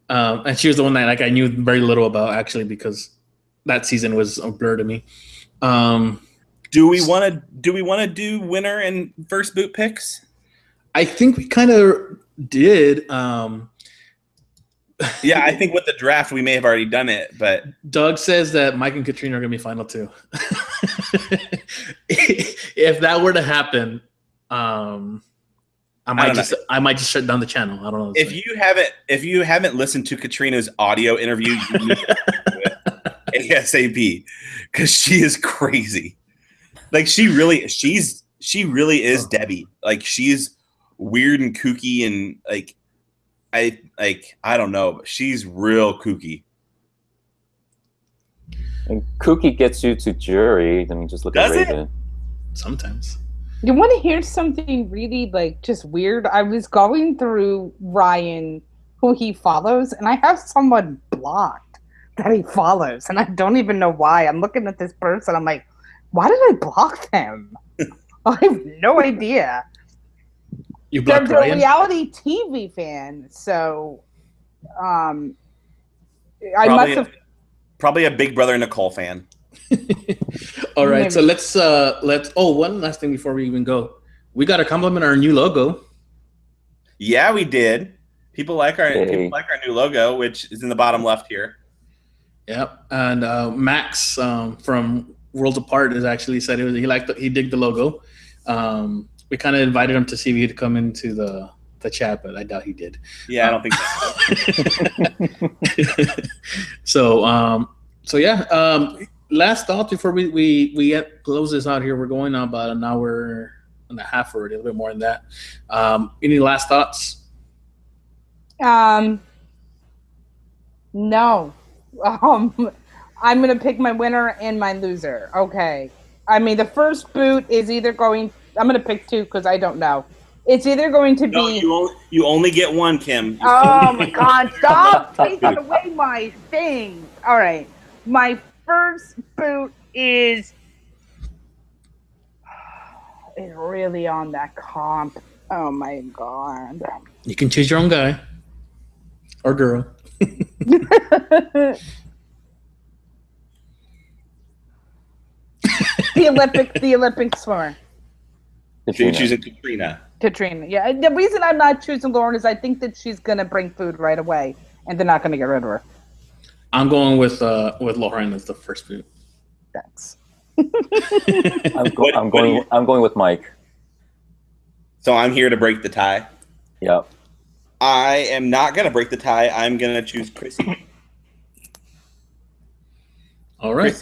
And she was the one that I knew very little about, actually, because that season was a blur to me. Do we want to do winner and first boot picks? I think we kind of did. Yeah, I think with the draft we may have already done it, but Doug says that Mike and Katrina are going to be final 2. If that were to happen, I might just shut down the channel. I don't know. If you haven't listened to Katrina's audio interview, you need to do it ASAP, because she is crazy. Like she really is Debbie. Like she's weird and kooky, and I don't know, but she's real kooky. And kooky gets you to jury. I mean, just look at Raven. Sometimes. You want to hear something really just weird? I was going through Ryan, who he follows, and I have someone blocked that he follows, and I don't even know why. I'm looking at this person, I'm like, why did I block them? I have no idea. You blocked They're Ryan? a reality TV fan, so I must have. Probably a Big Brother Nicole fan. All right, so let's one last thing before we even go. We got to compliment our new logo. Yeah, we did. People like our new logo, which is in the bottom left here. Yep, and Max from Worlds Apart has actually said he digged the logo. We kind of invited him to see if he'd come into the chat, but I doubt he did. Yeah, I don't think so. So yeah. Last thought before we close this out here. We're going on about an hour and a half already, a little bit more than that. Any last thoughts? No. I'm gonna pick my winner and my loser. Okay. I mean, the first boot is either going. I'm gonna pick 2 because I don't know. It's either going to be. You only get 1, Kim. Oh my God! Stop taking away my thing. All right, my first boot is really on that comp. Oh my God! You can choose your own guy or girl. the Olympic swimmer. You're choosing Katrina. Katrina, yeah. The reason I'm not choosing Lauren is I think that she's gonna bring food right away, and they're not gonna get rid of her. I'm going with Lauren as the first boot. Thanks. I'm going with Mike. So I'm here to break the tie. Yep. I am not gonna break the tie. I'm gonna choose Chrissy. All right.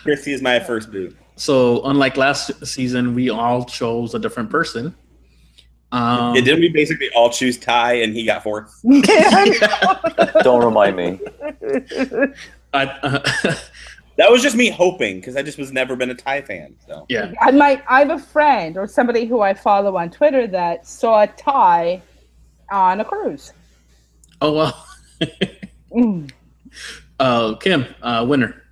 Chrissy is my first boot. So unlike last season, we all chose a different person. Didn't we basically all choose Ty and he got 4th? Don't remind me. That was just me hoping, because I just was never been a Ty fan. So yeah, I have a friend or somebody who I follow on Twitter that saw Ty on a cruise. Oh well. Kim, winner.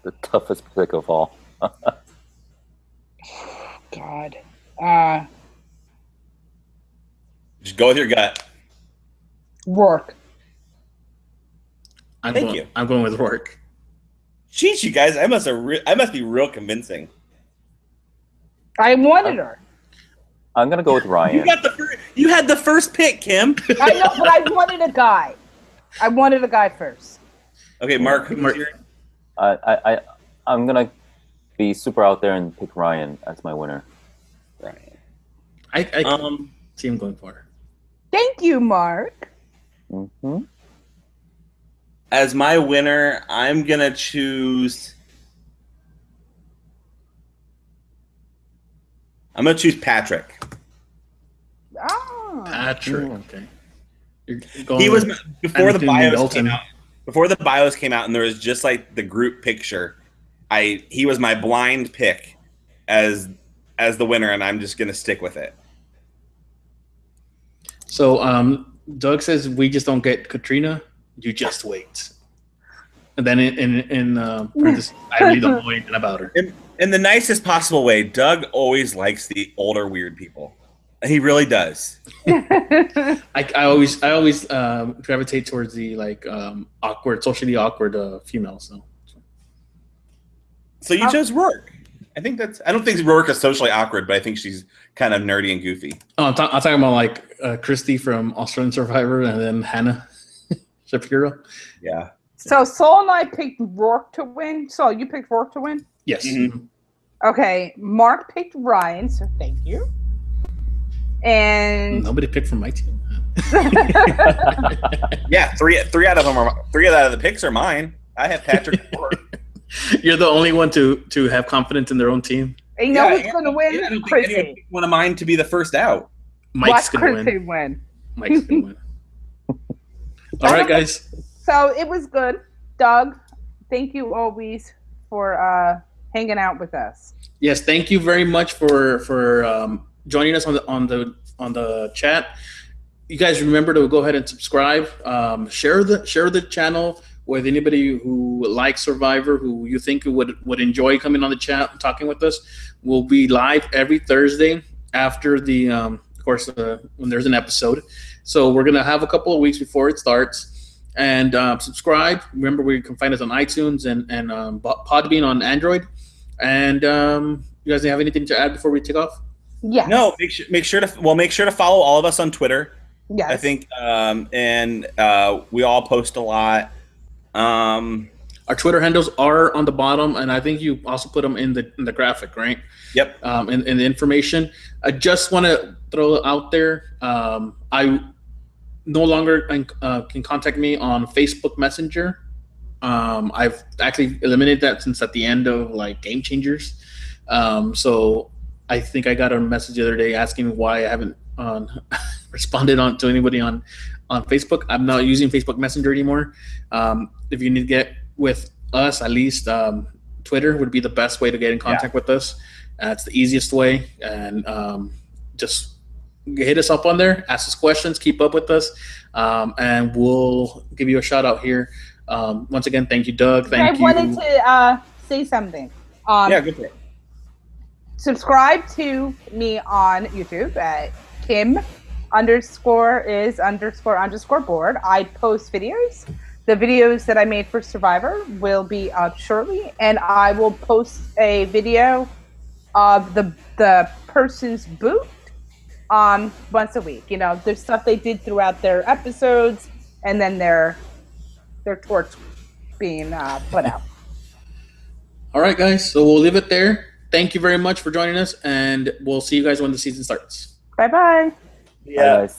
The toughest pick of all. God. Just go with your gut. Rourke. I'm Thank going, you. I'm going with Rourke. Jeez, you guys, I must be real convincing. I wanted her. I'm gonna go with Ryan. You had the first pick, Kim. I know, but I wanted a guy. I wanted a guy first. Okay, Mark. Who's your... I'm gonna be super out there and pick Ryan as my winner. Ryan. I see him going for her. Thank you, Mark. Mm-hmm. As my winner, I'm gonna choose. I'm gonna choose Patrick. Oh. Patrick. Okay. You're going He was before the Anthony bios Dalton. came out. Before the bios came out, and there was just like the group picture. He was my blind pick as the winner, and I'm just gonna stick with it. So Doug says we just don't get Katrina. You just wait. And then in parentheses, I really don't know anything about her. In the nicest possible way, Doug always likes the older weird people. He really does. I always gravitate towards the like awkward, socially awkward females. So you chose Rourke. I don't think Rourke is socially awkward, but I think she's kind of nerdy and goofy. Oh, I'm talking about like Christy from Australian Survivor, and then Hannah Shapiro. Yeah. So Saul and I picked Rourke to win. Saul, you picked Rourke to win? Yes. Mhm. Okay. Mark picked Ryan, so thank you. And Nobody picked from my team. Yeah, three out of the picks are mine. I have Patrick. You're the only one to have confidence in their own team. you know who's going to win? I don't think Chrissy. anyone picked one of mine to be the first out. Mike's Watch gonna Chrissy win. win. Mike's gonna win. All right, guys. So it was good. Doug, thank you always for hanging out with us. Yes, thank you very much for joining us on the chat. You guys remember to go ahead and subscribe. Share the channel with anybody who likes Survivor, who you think would enjoy coming on the chat and talking with us. We'll be live every Thursday after the of course when there's an episode. So we're gonna have a couple of weeks before it starts. And subscribe. Remember, we can find us on iTunes and Podbean on Android. And you guys have anything to add before we take off? Yes. No, make sure to follow all of us on Twitter. Yes. I think, and we all post a lot. Our Twitter handles are on the bottom, and I think you also put them in the graphic, right? Yep. In the information. I just want to throw out there. I no longer can contact me on Facebook Messenger. I've actually eliminated that since at the end of like Game Changers. So I think I got a message the other day asking why I haven't responded to anybody on Facebook. I'm not using Facebook Messenger anymore. If you need to get with us, at least Twitter would be the best way to get in contact with us. It's the easiest way, and just hit us up on there, ask us questions, keep up with us, and we'll give you a shout out here. Once again, thank you, Doug. I wanted to say something. Yeah, good for it. Subscribe to me on YouTube at Kim_is_board. I post videos. The videos that I made for Survivor will be up shortly, and I will post a video of the person's boot once a week. You know, there's stuff they did throughout their episodes, and then their torch being put out. All right, guys. So we'll leave it there. Thank you very much for joining us, and we'll see you guys when the season starts. Bye-bye. Yeah. Bye, guys.